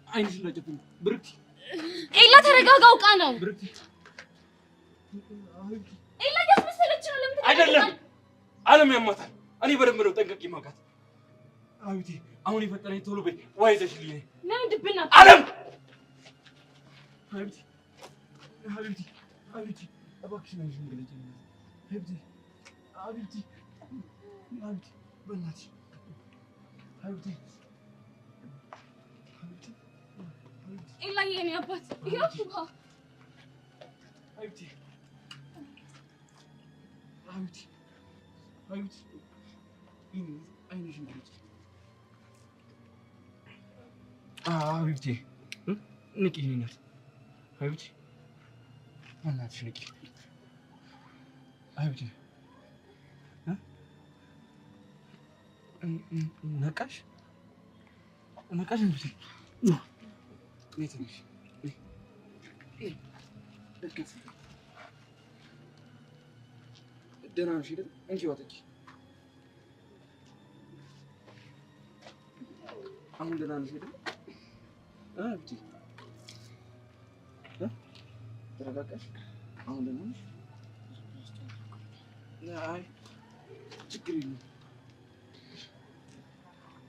አይንሽ እንዳጨፍኝ ብርክቲ። ኤላ ተረጋጋ። አውቃ ነው ኤላ እያስመሰለች ነው። ለምን አይደለም አለም ያማታል። እኔ በደንብ ነው ጠንቀቂ ማውቃት። አዩቲ አሁን የፈጠረኝ ቶሎ በይ ዋይዘሽልኝ። ለምን ድብና አለም አዩቲ አዩቲ አዩቲ እባክሽ ነሽ እንግለጭ አዩቲ አዩቲ አዩቲ በእናትሽ አዩቲ ኤላ የኔ አባት ይኸው አዩቲ አዩቲ አዩቲ አይንሽ እንግለጭ አዩቲ ንቂ ነኝ አዩቲ እናትሽ ንቂ አዩቲ ነቃሽ ነቃሽ ነይ ትንሽ ደህና ነሽ አይደል? እንኪ ዋጠቂ። አሁን ደህና ነሽ አይደል? አብቲ ተረጋጋሽ? አሁን ደህና ነሽ? አይ ችግር የለም።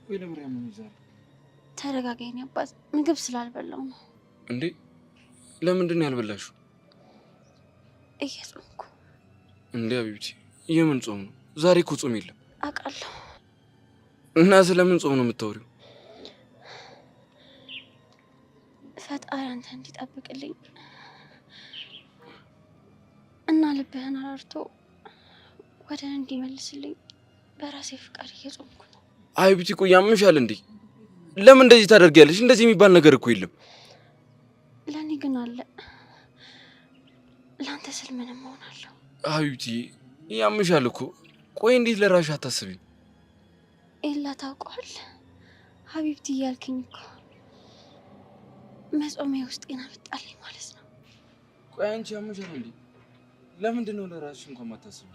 ወይ ለምሪያም ነው ዛሬ። ተረጋጋኝ አባት፣ ምግብ ስላልበላው ነው። እንዴ ለምንድን ነው ያልበላሽው? እየጾምኩ። እንዴ አቢብቲ የምን ጾም ነው? ዛሬ እኮ ጾም የለም። አውቃለሁ። እና ስለምን ጾም ነው የምታወሪው? ፈጣሪ አንተ እንዲጠብቅልኝ እና ልብህን አራርቶ ወደ እንዲመልስልኝ በራሴ ፍቃድ እየጾምኩ ነው። አቢብቲ እኮ ያምሻል እንዴ? ለምን እንደዚህ ታደርጊያለሽ? እንደዚህ የሚባል ነገር እኮ የለም። ለኔ ግን አለ። ላንተ ስል ምንም እሆናለሁ። አቢብቲ ያምሻል እኮ። ቆይ እንዴት ለራስሽ አታስቢም? ኤላ ታውቀዋል። ሀቢብቲ እያልክኝ እኮ መጾሚያ ውስጤን አመጣልኝ ማለት ነው። ቆይ አንቺ ያምሻል እንዴ? ለምንድን ነው ለራስሽ እንኳን ማታስቢ?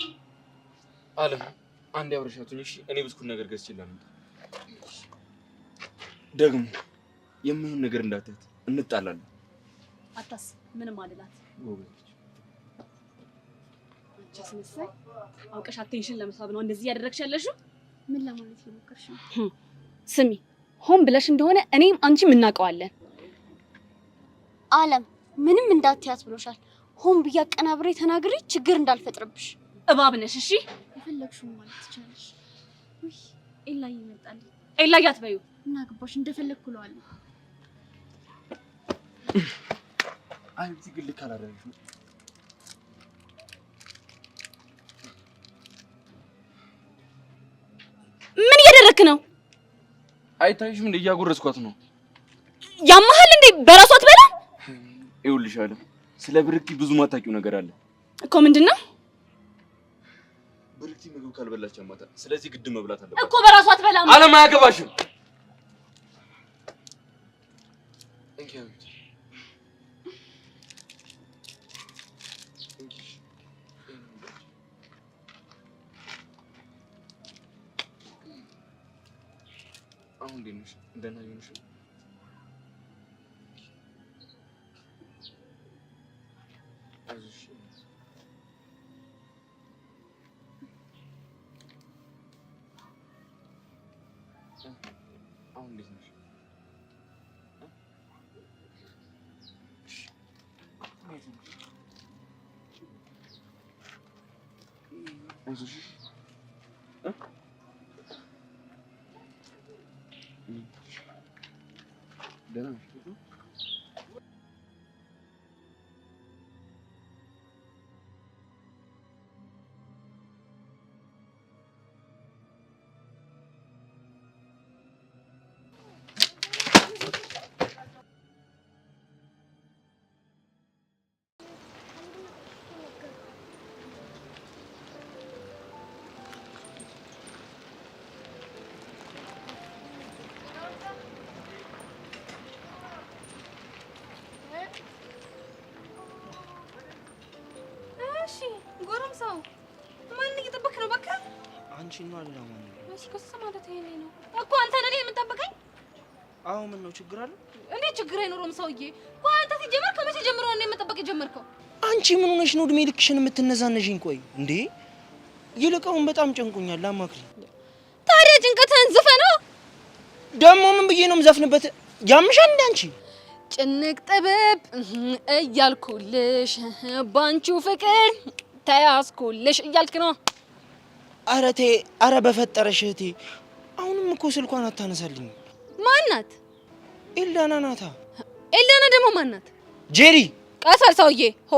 አለም አንድ ያብረሻቱኝ። እሺ እኔ ብስኩት ነገር ገዝቼልሃለሁ። ደግሞ የማይሆን ነገር እንዳትያት፣ እንጣላለን። አታስብ፣ ምንም አልላት። ወገች አንቺ አስመሳይ፣ አውቀሽ አቴንሽን ለመሳብ ነው እንደዚህ ያደረግሽ ያለሽው። ምን ለማለት እየሞከርሽ ነው? ስሚ፣ ሆን ብለሽ እንደሆነ እኔም አንቺም እናውቀዋለን። አለም ምንም እንዳትያት ብሎሻል። ሆን ብዬ አቀናብሬ ተናግሬ ችግር እንዳልፈጥርብሽ። እባብ ነሽ። እሺ የፈለግሽውን ማለት ትችላለሽ። ውይ ኤላ ይመጣል። ኤላ ያትበዩ እና ግባሽ እንደፈለግኩ እለዋለሁ። አይ እዚህ ግል ካላደረግሽ ምን እያደረክ ነው? አይታይሽም እንደ እያጎረስኳት ነው። ያማሃል እንዴ? በራሷ አትበላ። ይኸውልሽ አለ ስለ ብርክቲ ብዙ ማታውቂው ነገር አለ እኮ። ምንድነው? ብርክቲ ምግብ ካልበላች አማታ፣ ስለዚህ ግድ መብላት አለባት እኮ። በራሷ አትበላም። አለም አያገባሽም። አሁን እንዴት ነሽ? ደህና ነሽ? አይዞሽ። አሁን እንዴት ነሽ? አይዞሽ። ደህና ነሽ? ጎረምሳው ማን እየጠበክ ነው? በቃ አንቺን ነው አለና ማን ነው? እሺ ከሱ ማለት ይሄ ነው እኮ። አንተ ነህ የምትጠብቀኝ? አዎ ምን ነው ችግር አለ? እንዴ ችግር አይኖርም ሰውዬ። ቆይ አንተ ሲጀመር ከመቼ ጀምሮ ነው የምትጠብቅ የጀመርከው? አንቺ ምን ሆነሽ ነው እድሜ ልክሽን የምትነዛነሽኝ? ቆይ እንዴ ይልቀውን በጣም ጨንቆኛል፣ አማክሪ። ታዲያ ጭንቀትህን ዝፈነው። ደግሞ ምን ብዬ ነው የምዘፍንበት? ያምሻል እንደ አንቺ ጭንቅ ጥብብ እያልኩልሽ ባንቺው ፍቅር ተያዝኩልሽ እያልክ ነው። ኧረ ተይ፣ ኧረ በፈጠረሽ እህቴ፣ አሁንም እኮ ስልኳን አታነሳልኝ። ማናት? ኤላና ናታ። ኤላና ደግሞ ማናት? ጄሪ። ቀሰር ሰውዬ ሆ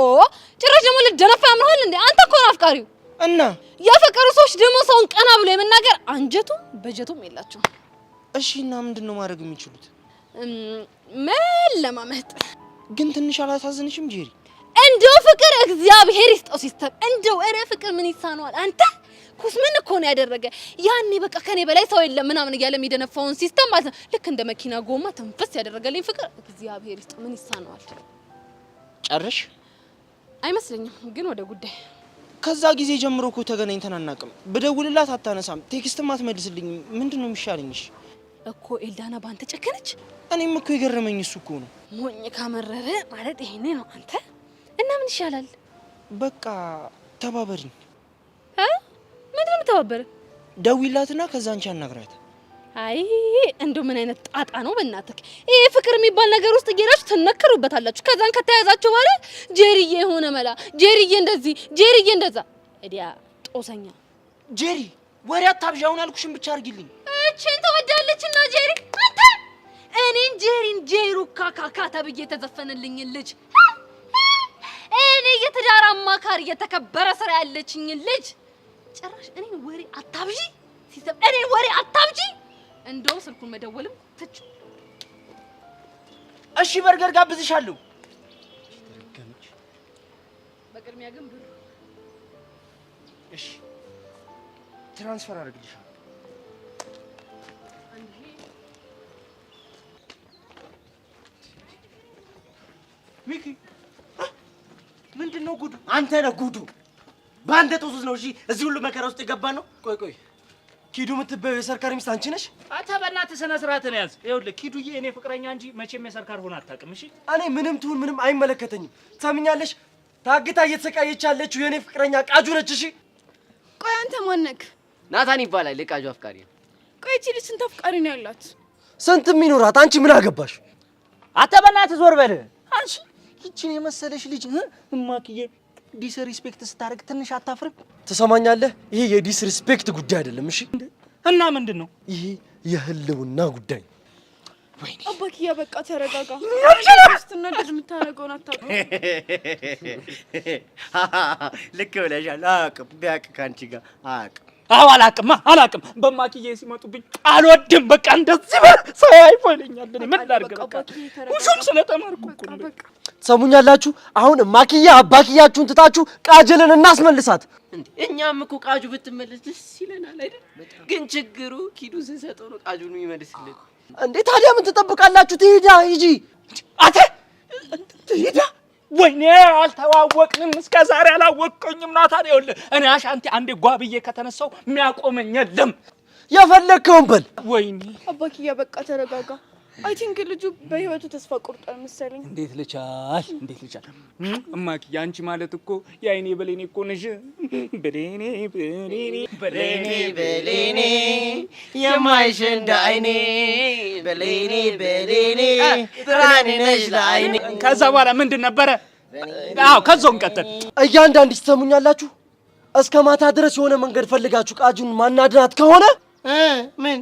ጭራሽ ደግሞ ልደነፋ ያምርሃል እንዴ? አንተ እኮ ነው አፍቃሪው። እና ያፈቀሩ ሰዎች ደግሞ ሰውን ቀና ብሎ የመናገር አንጀቱም በጀቱም የላቸውም። እሺ እና ምንድን ነው ማድረግ የሚችሉት? መለማመጥ። ግን ትንሽ አላሳዝንሽም ጄሪ? እንደው ፍቅር እግዚአብሔር ይስጠው ሲስተም እንደው እረ ፍቅር ምን ይሳነዋል አንተ ኩስ ምን እኮ ነው ያደረገ ያኔ በቃ ከኔ በላይ ሰው የለም ምናምን እያለ የሚደነፋውን ሲስተም ማለት ነው ልክ እንደ መኪና ጎማ ተንፈስ ያደረገልኝ ፍቅር እግዚአብሔር ይስጠው ምን ይሳነዋል ጨርሽ አይመስለኝም ግን ወደ ጉዳይ ከዛ ጊዜ ጀምሮ እኮ ተገናኝተን አናውቅም ብደውልላት አታነሳም ቴክስትም አትመልስልኝ ምንድነው የሚሻለኝሽ እኮ ኤልዳና ባንተ ጨከነች እኔም እኮ የገረመኝ እሱ እኮ ነው ሞኝ ካመረረ ማለት ይሄኔ ነው አንተ እና ምን ይሻላል በቃ ተባበሪኝ ምንድነው ተባበረ ደውይላትና ከዛ አንቺ አናግራት አይ እንደው ምን አይነት ጣጣ ነው በእናትህ ይሄ ፍቅር የሚባል ነገር ውስጥ እየራችሁ ተነከሩበታላችሁ ከዛን ከተያዛችሁ በኋላ ጄሪዬ ሆነ መላ ጄሪዬ እንደዚህ ጄሪዬ እንደዛ እዲያ ጦሰኛ ጄሪ ወሬ አታብዣውን አልኩሽን ብቻ አርጊልኝ እቺን ተወዳለችና ጄሪ አንተ እኔን ጄሪን ጄሩካ ካካ ተብዬ ተዘፈነልኝ ልጅ እኔ የትዳር አማካሪ የተከበረ ስራ ያለችኝ ልጅ ጭራሽ እኔን ወሬ አታብዢ ሲስተም እኔን ወሬ አታብዢ እንደው ስልኩን መደወልም ትጭ እሺ በርገር ጋብዝሻለሁ ተረገመች በቅድሚያ ግን ብር እሺ ትራንስፈር አድርግልሻለሁ ሚኪ ምንድነው ጉዱ አንተ ነህ ጉዱ ባንተ ተውሱስ ነው እሺ እዚህ ሁሉ መከራ ውስጥ የገባ ነው ቆይ ኪዱ የምትበየው የሰርካር ሚስት አንቺ ነሽ አንተ በእናትህ ስነ ስርዓትን ያዝ ይኸውልህ ኪዱዬ እኔ ፍቅረኛ እንጂ መቼም የሰርካር ሆነ አታውቅም እሺ እኔ ምንም ትሁን ምንም አይመለከተኝም ትሰምኛለሽ ታግታ እየተሰቃየች ያለችው የኔ ፍቅረኛ ቃጁ ነች እሺ ቆይ አንተ ማነክ ናታን ይባላል የቃጁ አፍቃሪ ነው ቆይ እቺ ልጅ ስንት አፍቃሪ ነው ያላት ስንት የሚኖራት አንቺ ምን አገባሽ አንተ በእናትህ ዞር በል አንቺ ይቺን የመሰለሽ ልጅ እማክዬ ዲስሪስፔክት ስታደርግ ትንሽ አታፍርም ትሰማኛለህ ይሄ የዲስሪስፔክት ጉዳይ አይደለም እሺ እና ምንድነው ይሄ የህልውና ጉዳይ ወይኔ አባኪያ በቃ ተረጋጋ ስትናደድ የምታረገውን አታውቅም ልክ ብለሻል አቅም ቢያቅ ካንቺ ጋር አቅም አዎ አላቅም በማኪዬ ሲመጡብኝ አልወድም በቃ እንደዚህ ሰው አይፈልኛል እኔ ምን ላድርግ በቃ ሁሉም ስለተማርኩ እኮ ነው ሰሙኛላችሁ አሁን ማኪያ አባኪያችሁን ትታችሁ ቃጀልን እናስመልሳት እንዴ እኛም እኮ ቃጁ ብትመለስ ደስ ይለናል አይደል ግን ችግሩ ኪዱ ሲሰጠው ነው ቃጁን የሚመልስልን እንዴ ታዲያ ምን ትጠብቃላችሁ ትሄዳ ሂጂ አተ ትሄዳ ወይኔ አልተዋወቅንም እስከ ዛሬ አላወቅከኝም ናታን ይኸውልህ እኔ አሻንቲ አንዴ ጓብዬ ከተነሳው የሚያቆመኝ የለም የፈለከውን በል ወይኔ አባኪያ በቃ ተረጋጋ አይ ቲንክ ልጁ በህይወቱ ተስፋ ቆርጧል መሰለኝ እንዴት ልቻል እማኪ አንቺ ማለት እኮ የአይኔ በሌኔ እኮ ነሽ በሌኔ የማይሽ እንደ አይኔ በሌኔ ብርሃኔ ነሽ ለአይኔ ከዛ በኋላ ምንድን ነበረ አዎ ከዛውን ቀጥል እያንዳንድሽ ትሰሙኛላችሁ እስከ ማታ ድረስ የሆነ መንገድ ፈልጋችሁ ቃጁን ማናድናት ከሆነ ምን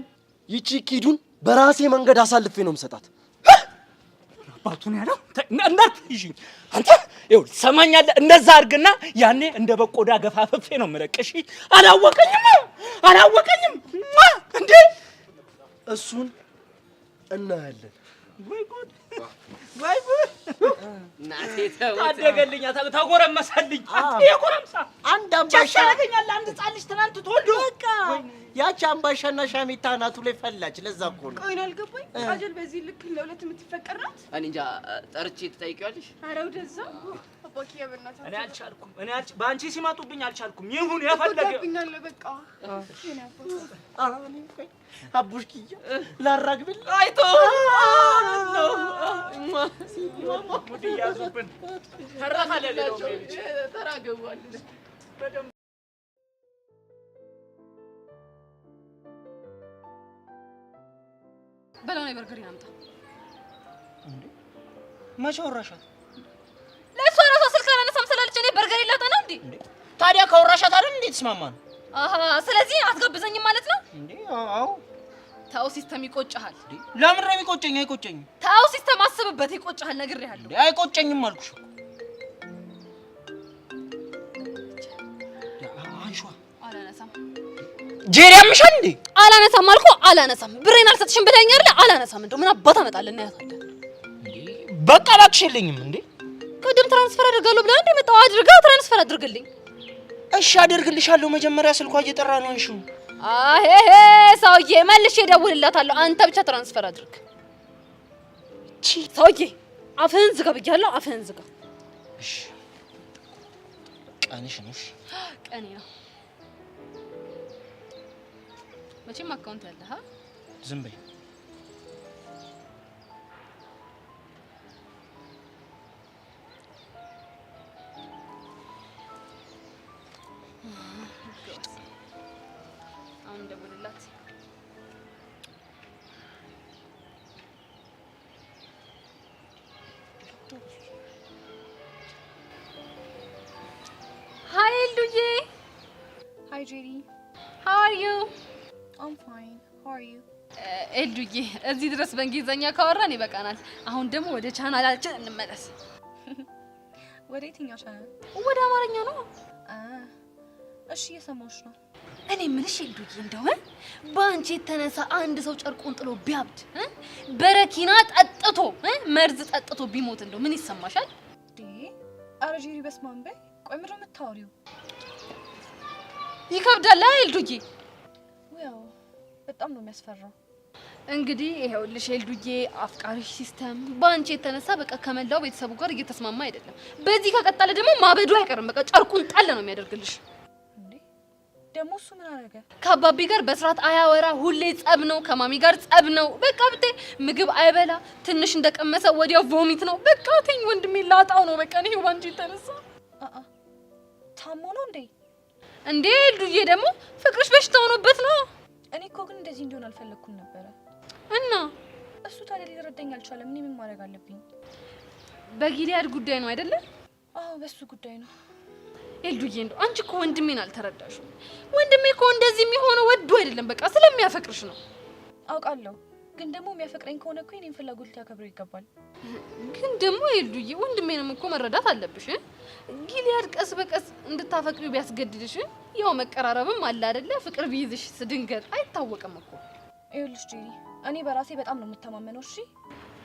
ይቺ ኪዱን በራሴ መንገድ አሳልፌ ነው የምሰጣት አባቱን ያለው እናት ይጂ አንተ ይኸው ሰማኛለህ እንደዛ አድርግና ያኔ እንደ በቆዳ ገፋፍፌ ነው የምለቅሽ አላወቀኝም እንዴ እሱን እናያለን ወይ ጉድ ናቴ ታደገልኛ ተጎረመሰልኝ የጎረምሳ አንድ አምባሻ ያገኛል አንድ ጻልሽ ትናንት ተወልዶ በቃ ያቺ አምባሻና ሻሚታ ናቱ ላይ ፈላች ለዛ እኮ ነው ቆይ ነው አልገባኝ ቃጀል በዚህ ልክ ለሁለት የምትፈቀር ናት እኔ እንጃ ጠርቼ ትጠይቂዋለሽ ኧረ ወደዛ አባኪያ በእናትህ እኔ አልቻልኩም በአንቺ ሲመጡብኝ አልቻልኩም ይሁን የፈለገ በቃ እኔ አቡሽኪያ ላራግብል አይቶ ነው ሙድ ያዙብን ተራፋለ ለለው ልጅ ተራገዋል በደም በለው ነው በርገር ያምጣ እንዴ መቼ ወራሻት ለሷ ራሷ ስልክ አላነሳም ስላለች እኔ በርገር ይላታ ነው እንዴ ታዲያ ከወራሻት አይደል እንዴ ተስማማን አሃ ስለዚህ አትጋብዘኝም ማለት ነው እንዴ አዎ ታው ሲስተም ይቆጭሃል ለምን ነው የሚቆጨኝ አይቆጨኝም ታው ሲስተም አስብበት ይቆጭሃል ነግሬሃለሁ እንዴ አይቆጨኝም አልኩሽ አንሹ አላነሳም ጄሪ አምሻል እንዴ አላነሳም አልኩ አላነሳም ብሬን አልሰጥሽም ብለኸኝ አይደል አላነሳም እንደው ምን አባታ መጣለና ያታለ እንዴ በቃ ላክሽልኝም እንዴ ቅድም ትራንስፈር አድርጋለሁ ብለህ እንደ መጣው አድርጋ ትራንስፈር አድርግልኝ። እሺ አደርግልሻለሁ። መጀመሪያ ስልኳ እየጠራ ነው አንሺው። አሄ ሰውዬ መልሼ እደውልላታለሁ። አንተ ብቻ ትራንስፈር አድርግ። ሰውዬ አፍህን ዝጋ ብያለሁ። አፍህን ዝጋ። እሺ ቀንሽ ነው። እሺ ቀኔ ነው። መቼም አካውንት ያለህ ዝም በይ። አሁን ደውልላት። Hi Elduye. Hi JD. How are you? I'm fine. How are you? ኤልዱዬ እዚህ ድረስ በእንግሊዘኛ ካወራን ይበቃናል። አሁን ደግሞ ወደ ቻናላችን እንመለስ። ወደ የትኛው ቻናል? ወደ አማርኛ ነው። እሺ እየሰማሁሽ ነው። እኔ የምልሽ ኤልዱዬ እንደው በአንቺ የተነሳ አንድ ሰው ጨርቁን ጥሎ ቢያብድ በረኪና ጠጥቶ መርዝ ጠጥቶ ቢሞት እንደው ምን ይሰማሻል? ኧረ ጄሪ በስመ አብ በይ። ቆይ ምንድን ነው የምታወሪው? ይከብዳል ኤልዱዬ። ያው በጣም ነው የሚያስፈራው። እንግዲህ ይሄውልሽ ኤልዱዬ አፍቃሪሽ ሲስተም በአንቺ የተነሳ በቃ ከመላው ቤተሰቡ ጋር እየተስማማ አይደለም። በዚህ ከቀጠለ ደግሞ ማበዱ አይቀርም። በቃ ጨርቁን ጣል ነው የሚያደርግልሽ። እንዴ ደግሞ እሱ ምን አደረገ? ከአባቢ ጋር በስርዓት አያወራ፣ ሁሌ ጸብ ነው። ከማሚ ጋር ጸብ ነው። በቃ ብቴ ምግብ አይበላ፣ ትንሽ እንደቀመሰ ወዲያው ቮሚት ነው። በቃ ተኝ ወንድሜ ላጣው ነው። በቃ ነው ባንቺ የተነሳ ታሞ ነው እንዴ? እንዴ ኤልዱዬ ደግሞ ፍቅርሽ በሽታ ሆኖበት ነው። እኔ እኮ ግን እንደዚህ እንዲሆን አልፈለኩም ነበረ። እና እሱ ታዲያ ሊረዳኝ አልቻለም። እኔ ምን ማድረግ አለብኝ? በጊሊያድ ጉዳይ ነው አይደለ? አዎ በሱ ጉዳይ ነው። ኤልዱዬ እንደው አንቺ እኮ ወንድሜን አልተረዳሽም። ወንድሜ እኮ እንደዚህ የሚሆነው ወዶ አይደለም፣ በቃ ስለሚያፈቅርሽ ነው። አውቃለሁ፣ ግን ደግሞ የሚያፈቅረኝ ከሆነ እኮ የኔን ፍላጎት ሊያከብረው ይገባል። ግን ደግሞ ኤልዱዬ ወንድሜንም እኮ መረዳት አለብሽ። ጊሊያድ ቀስ በቀስ እንድታፈቅሪው ቢያስገድድሽ ያው መቀራረብም አለ አይደለ? ፍቅር ቢይዝሽ ድንገት አይታወቅም እኮ። ይኸውልሽ ጄሪ እኔ በራሴ በጣም ነው የምተማመነው። እሺ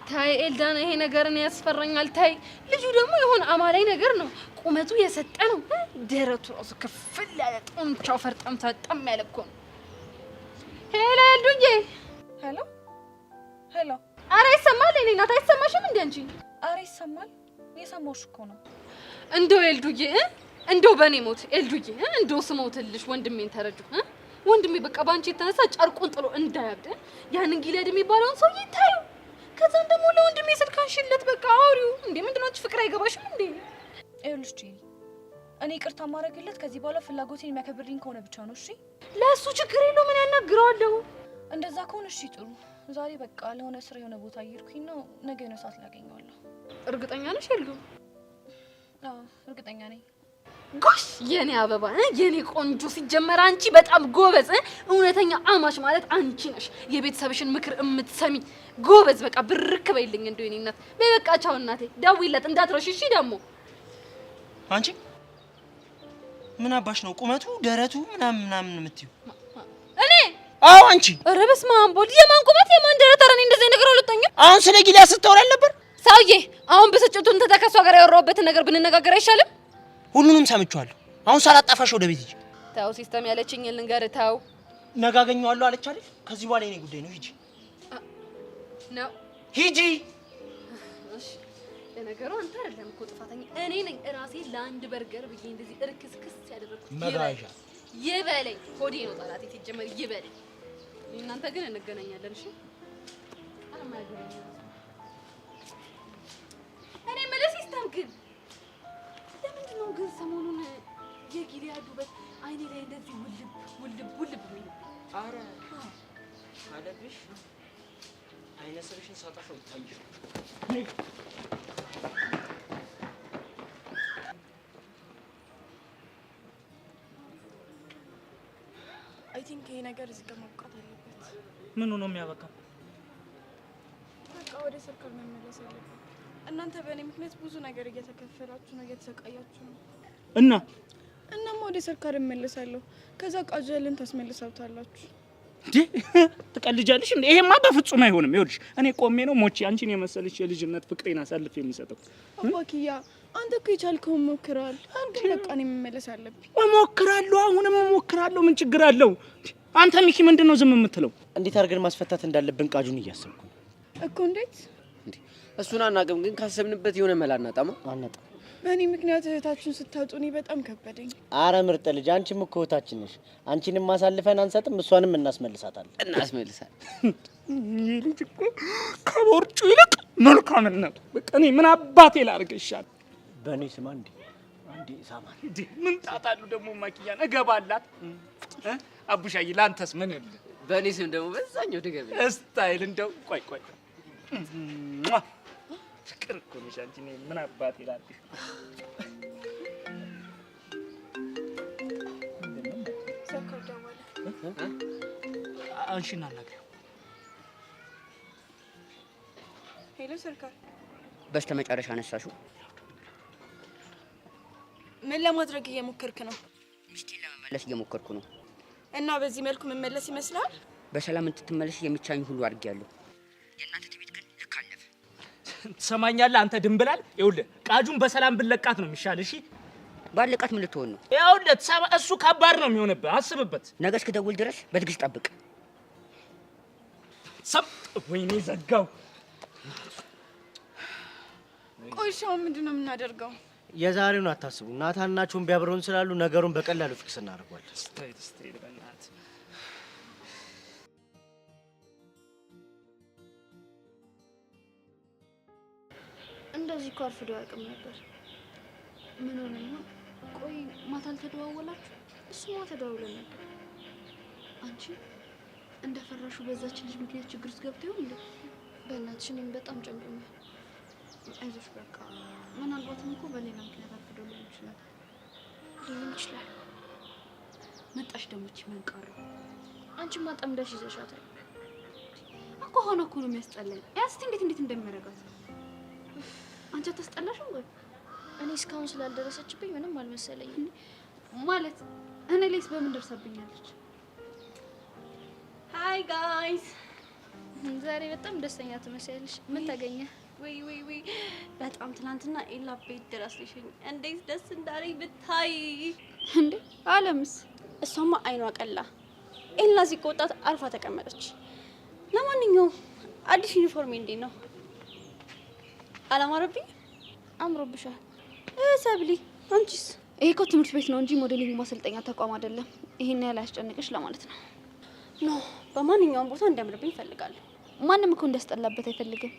ታይ ኤልዳና፣ ይሄ ነገርን ያስፈራኛል። ታይ ልጁ ደግሞ የሆነ አማላይ ነገር ነው። ቁመቱ የሰጠ ነው። ደረቱ ራሱ ክፍል ያለ ጡንቻው ፈርጠም ተጠም ያለ እኮ ነው። ሄሎ ኤልዱዬ። ሄሎ ሄሎ። አረ ይሰማል? እኔ እናት አይሰማሽም እንዴ አንቺ? አረ ይሰማል። የሰማሁሽ እኮ ነው። እንደው ኤልዱዬ እንደው በኔ ሞት ኤልዱዬ እንደው ስሞትልሽ ወንድሜን ተረጁ። ወንድሜ በቃ ባንቺ የተነሳ ጨርቁን ጥሎ እንዳያብድ ያንን ጊሊያድ የሚባለውን ሰው ይታዩ። ከዛም ደግሞ ለወንድሜ ስልካንሽለት በቃ አውሪው። እንዴ ምንድነው አንቺ ፍቅር አይገባሽም እንዴ? ይኸውልሽ ጄሪ እኔ ይቅርታ ማድረግለት ከዚህ በኋላ ፍላጎቴን የሚያከብርልኝ ከሆነ ብቻ ነው። እሺ ለሱ ችግር የለው ምን ያናግረዋለሁ። እንደዛ ከሆነ እሺ ጥሩ። ዛሬ በቃ ለሆነ ስራ የሆነ ቦታ እየሄድኩኝ ነው። ነገ የሆነ ሰዓት ላገኘዋለሁ። እርግጠኛ ነሽ ኤልዱ? አዎ እርግጠኛ ነኝ። ጎሽ የኔ አበባ የኔ ቆንጆ፣ ሲጀመር አንቺ በጣም ጎበዝ እውነተኛ አማች ማለት አንቺ ነሽ። የቤተሰብሽን ምክር የምትሰሚ ጎበዝ። በቃ ብርክ በይልኝ እንደው የኔ እናት። በቃ ቻው እናቴ፣ ደውይለት እንዳትረሺ እሺ። ደግሞ አንቺ ምን አባሽ ነው ቁመቱ ደረቱ ምናምን የምትይው? እኔ አዎ አንቺ። ኧረ በስመ አብ ወልድ፣ የማን ቁመት የማን ደረት? ኧረ እኔ እንደዚህ ነገር አልወጣኝም። አሁን ስለ ጊሊያድ ስታወራል ነበር ሰውዬ። አሁን ብስጭቱን ተከሷ ጋር ያወራሁበትን ነገር ብንነጋገር አይሻልም? ሁሉንም ሰምቻለሁ። አሁን ሳላጣፋሽ ወደ ቤት ሂጂ። ተው ሲስተም ያለችኝ ልንገርህ። ተው ነገ አገኘዋለሁ አለች አይደል? ከዚህ በኋላ የኔ ጉዳይ ነው። ሂጂ ነው ሂጂ። እሺ ለነገሩ አንተ አይደለም እኮ ጥፋተኛ፣ እኔ ነኝ ራሴ ለአንድ በርገር ብዬ እንደዚህ እርክስክስ ያደረኩት። መጋዣ ይበለኝ፣ ሆዴ ነው ጠላቴ ሲጀመር ይበለኝ። እናንተ ግን እንገናኛለን። እሺ እኔ የምልህ ሲስተም ግን ለምንድን ነው ግን ሰሞኑን የጊሊያድ ውበት አይኔ ላይ እንደዚህ ውልብ የሚል? ኧረ አለብሽ አይነ ስርሽን ሳጠፋው ይታይሽ። አይ ቲንክ ይሄ ነገር እዚህ ጋር ማብቃት አለበት። ምኑ ነው የሚያበቃው? በቃ ወደ ሰርካል መመለስ አለበት። እናንተ በእኔ ምክንያት ብዙ ነገር እየተከፈላችሁ ነው፣ እየተሰቃያችሁ ነው። እናማ ወደ ሰርካል እመለሳለሁ። ከዛ ቃጀልን ታስመልሳውታላችሁ። እንዴ ትቀልጃለሽ እንዴ? ይሄማ በፍጹም አይሆንም። ይኸውልሽ እኔ ቆሜ ነው ሞቼ አንቺን የመሰለች የልጅነት ፍቅሬን አሳልፍ የሚሰጠው። አባኪያ አንተ እኮ የቻልከውን ሞክረሃል። አንተ በቃ እኔ መመለስ አለብኝ። እሞክራለሁ፣ አሁንም እሞክራለሁ። ምን ችግር አለው? አንተ ሚኪ ምንድነው ዝም የምትለው? እንዴት አድርገን ማስፈታት እንዳለብን ቃጁን እያሰብኩ እኮ። እንዴት? እሱን አናውቅም፣ ግን ካሰብንበት የሆነ መላ እናጣማ። በእኔ ምክንያት እህታችሁን ስታጡ እኔ በጣም ከበደኝ። አረ ምርጥ ልጅ፣ አንቺም እኮ እህታችን ነሽ። አንቺንም ማሳልፈን አንሰጥም፣ እሷንም እናስመልሳታለን። ይህ ልጅ እኮ ከቦርጩ ይልቅ መልካምነቱ በቃ እኔ ምን አባቴ ላድርግሻል? በእኔ ስማ እንዴ ሳማን እንዴ ምን ጣጣሉ ደግሞ ማኪያን እገባላት። አቡሻዬ ላንተስ ምን ል በእኔ ስም ደግሞ በዛኛው ድገም ስታይል እንደው ቆይ ፍቅር እኮ ነሽ አንቺ። እኔ ምን አባቴ ላድርግሽ? አንቺና ነገር ሄሎ ሰርካር፣ በስተመጨረሻ አነሳሽው። ምን ለማድረግ እየሞከርክ ነው? ሚስቴን ለመመለስ እየሞከርኩ ነው። እና በዚህ መልኩ መመለስ ይመስላል? በሰላም እንድትመለስ የሚቻኝ ሁሉ አድርጌያለሁ። የእናንተ ትዕቢት ግን ልክ አለፈ። ትሰማኛለህ አንተ ድንብላል? ይኸውልህ ቃጁን በሰላም ብለቃት ነው የሚሻል። እሺ ባለቃት ምን ልትሆን ነው? ይኸውልህ እሱ ከባድ ነው የሚሆንብህ፣ አስብበት። ነገ እስክደውል ድረስ በትዕግስት ጠብቅ። ወይኔ ዘጋው። ቆይ ሻው ምንድነው የምናደርገው? የዛሬውን አታስቡ። ናታንና ቾምቢ አብረውን ስላሉ ነገሩን በቀላሉ ፊክስ እናደርጋለን። ስታይ በእናትህ እንደዚህ እኮ አርፍዶ አያውቅም ነበር። ምን ሆነ ነው? ቆይ ማታ አልተደዋወላችሁ? እሱማ ተደዋውለን ነበር። አንቺ እንደፈራሹ በዛች ልጅ ምክንያት ችግር ውስጥ ገብተው ይሆን እንዴ? በእናትሽ እኔም በጣም ጨንቆኛል። አይዞሽ በቃ ምናልባትም እኮ በሌላ ምክንያት አርፍዶ ሊሆን ይችላል። መጣሽ ደግሞ እቺ መንቃራ። አንቺማ ጠምደሽ ይዘሻታል እኮ። ሆነ እኮ ነው የሚያስጠላኝ። ያስቲ እንዴት እንደሚያረጋት አንቺ አታስጠላሽም ወይ? እኔ እስካሁን ስላልደረሰችብኝ ምንም አልመሰለኝም። ማለት እኔ ላይስ በምን ደርሳብኛለች? ሃይ ጋይስ፣ ዛሬ በጣም ደስተኛ ትመስያለሽ። ምን ተገኘ? ወይ በጣም ትናንትና ኤላ ቤት ድረስ ልሽኝ እንዴት ደስ እንዳለኝ ብታይ። እንዴ አለምስ? እሷማ አይኗ ቀላ። ኤላ ሲቆጣት አርፋ ተቀመጠች። ለማንኛውም አዲስ ዩኒፎርም እንዴት ነው? አላማረብኝ? አምሮብሻል። ሰብሊ አንቺስ? ይሄ እኮ ትምህርት ቤት ነው እንጂ ሞዴሊንግ ማሰልጠኛ ተቋም አይደለም። ይሄን ያህል አያስጨንቅሽ ለማለት ነው። ኖ በማንኛውም ቦታ እንዲያምርብኝ እፈልጋለሁ። ማንም እኮ እንዲያስጠላበት አይፈልግም፣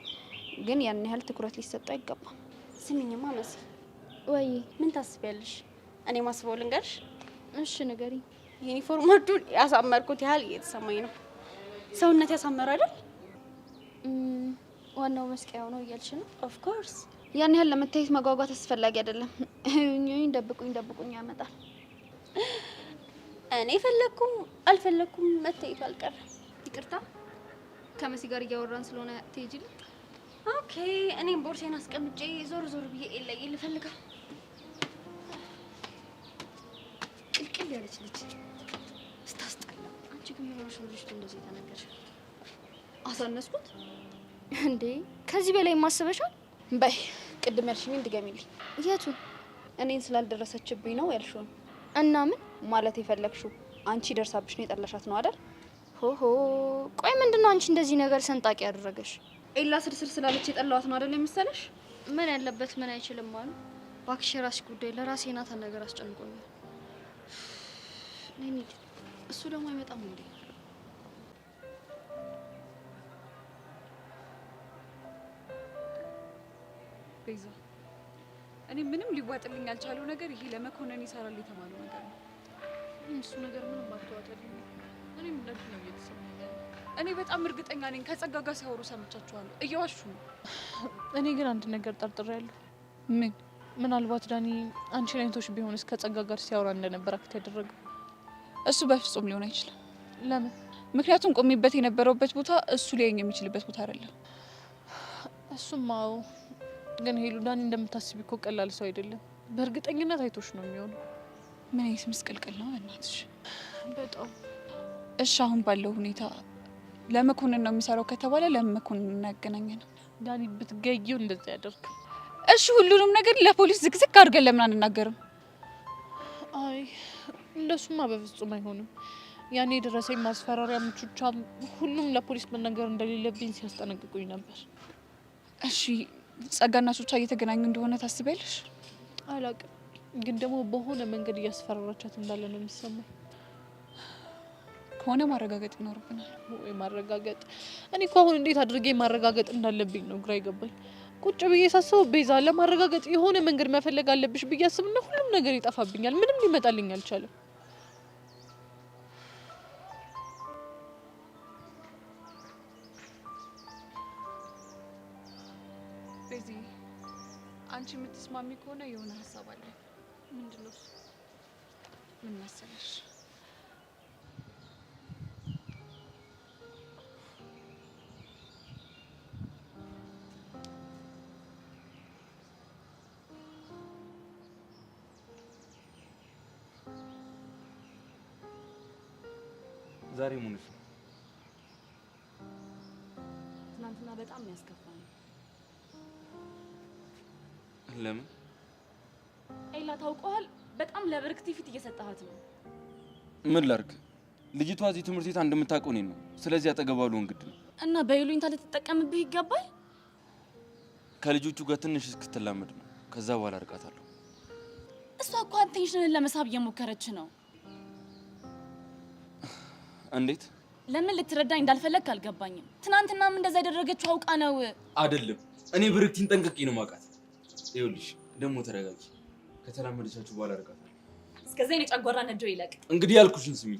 ግን ያን ያህል ትኩረት ሊሰጠው አይገባም። ስሚኝማ መሲ፣ ወይ ምን ታስቢያለሽ? እኔ ማስበው ልንገርሽ? እሺ ንገሪኝ። ዩኒፎርማችሁን ያሳመርኩት ያህል እየተሰማኝ ነው። ሰውነት ያሳመረ አይደል? ዋናው መስቀያው ነው እያልሽ ነው? ኦፍ ኮርስ። ያን ያህል ለመታየት መጓጓት አስፈላጊ አይደለም። ደብቁኝ ያመጣል። እኔ ፈለኩም አልፈለኩም መታየቱ አልቀረም። ይቅርታ ከመሲ ጋር እያወራን ስለሆነ ትሄጂልኝ? ኦኬ። እኔም ቦርሴን አስቀምጬ ዞር ብዬ ኤላዬ ልፈልጋ። ቅልቅል ያለች ልጅ ስታስጠላ። አንቺ ግን ምን ሆነሽ ነው ልጅቱ እንደዚህ ተናገርሽ? አሳነስኩት እንዴ? ከዚህ በላይ ማሰበሻል? በይ ቅድም ያልሽኝን ድገሚልኝ። የቱን? እኔን ስላልደረሰችብኝ ነው ያልሽውን። እና ምን ማለት የፈለግሽው? አንቺ ደርሳብሽ ነው የጠላሻት ነው አይደል? ሆሆ ቆይ ምንድነው አንቺ እንደዚህ ነገር ሰንጣቂ ያደረገሽ? ኤላ ስርስር ስላለች የጠላዋት ነው አይደል የመሰለሽ? ምን ያለበት ምን አይችልም አሉ። እባክሽ የራስሽ ጉዳይ። ለራሴ ናታን ነገር አስጨንቆኛል። ነኝ እሱ ደግሞ አይመጣም እንዴ? ቤዛ፣ እኔ ምንም ሊዋጥልኝ ያልቻለው ነገር ይሄ ለመኮነን ይሰራል የተባለው ነገር ነው። እሱ ነገር ምንም አትዋጠልኝ። እኔም እንደዚህ ነው እየተሰማኝ ያለው። እኔ በጣም እርግጠኛ ነኝ ከጸጋ ጋር ሲያወሩ ሰምቻችኋለሁ። እየዋሹ ነው። እኔ ግን አንድ ነገር ጠርጥሬያለሁ። ምን? ምናልባት ዳኒ አንቺን አይነቶች ቢሆንስ ከጸጋ ጋር ሲያወራ እንደነበር አክት ያደረገው? እሱ በፍጹም ሊሆን አይችልም። ለምን? ምክንያቱም ቆሜበት የነበረውበት ቦታ እሱ ሊያየኝ የሚችልበት ቦታ አይደለም። እሱም አዎ፣ ግን ሄሉ ዳኒ እንደምታስቢ እኮ ቀላል ሰው አይደለም። በእርግጠኝነት አይቶሽ ነው የሚሆነው። ምን አይነት ምስቅልቅል ነው በእናትሽ! በጣም እሺ፣ አሁን ባለው ሁኔታ ለመኮንን ነው የሚሰራው ከተባለ ለመኮንን እናገናኘ ነው። ዳኒ ብትገይው እንደዛ ያደርግ። እሺ ሁሉንም ነገር ለፖሊስ ዝግዝግ አድርገን ለምን አንናገርም? አይ እንደሱማ በፍጹም አይሆንም። ያኔ የደረሰኝ ማስፈራሪያ ምቹቻ ሁሉም ለፖሊስ መናገር እንደሌለብኝ ሲያስጠነቅቁኝ ነበር። እሺ ጸጋና ቹቻ እየተገናኙ እንደሆነ ታስቢያለሽ? አላውቅም፣ ግን ደግሞ በሆነ መንገድ እያስፈራራቻት እንዳለ ነው የሚሰማኝ። ከሆነ ማረጋገጥ ይኖርብናል። ወይ ማረጋገጥ? እኔ እኮ አሁን እንዴት አድርጌ ማረጋገጥ እንዳለብኝ ነው ግራ ይገባኝ። ቁጭ ብዬ ሳስበው ቤዛ ለማረጋገጥ የሆነ መንገድ መፈለግ አለብሽ ብዬ አስብና ሁሉም ነገር ይጠፋብኛል። ምንም ሊመጣልኝ አልቻለም። ቤዚ አንቺ የምትስማሚ ከሆነ የሆነ ሀሳብ አለ። ምንድነው እሱ? ምን መሰለሽ? ዛሬ ሙንሽ ትናንትና በጣም ያስከፋኝ። ለምን? ኤላ ታውቀዋል፣ በጣም ለብርክቲ ፊት እየሰጣሃት ነው። ምን ላድርግ? ልጅቷ እዚህ ትምህርት ቤት እንደምታውቀው እኔን ነው። ስለዚህ አጠገባሉ እንግድ ነው እና በይሉኝታ ልትጠቀምብህ ይገባል። ከልጆቹ ጋር ትንሽ እስክትላመድ ነው። ከዛ በኋላ አርቃታለሁ። እሷ እኮ አቴንሽንን ለመሳብ እየሞከረች ነው። እንዴት? ለምን ልትረዳኝ እንዳልፈለግ አልገባኝም። ትናንትናም እንደዛ ያደረገችው አውቃ ነው። አይደለም፣ እኔ ብርክቲን ጠንቅቄ ነው ማውቃት። ይኸውልሽ ደግሞ ተረጋጊ። ከተላመደቻችሁ በኋላ አርቃታለሁ። እስከዛ የኔ ጨጓራ ነዶ ይለቅ። እንግዲህ ያልኩሽን ስሚ።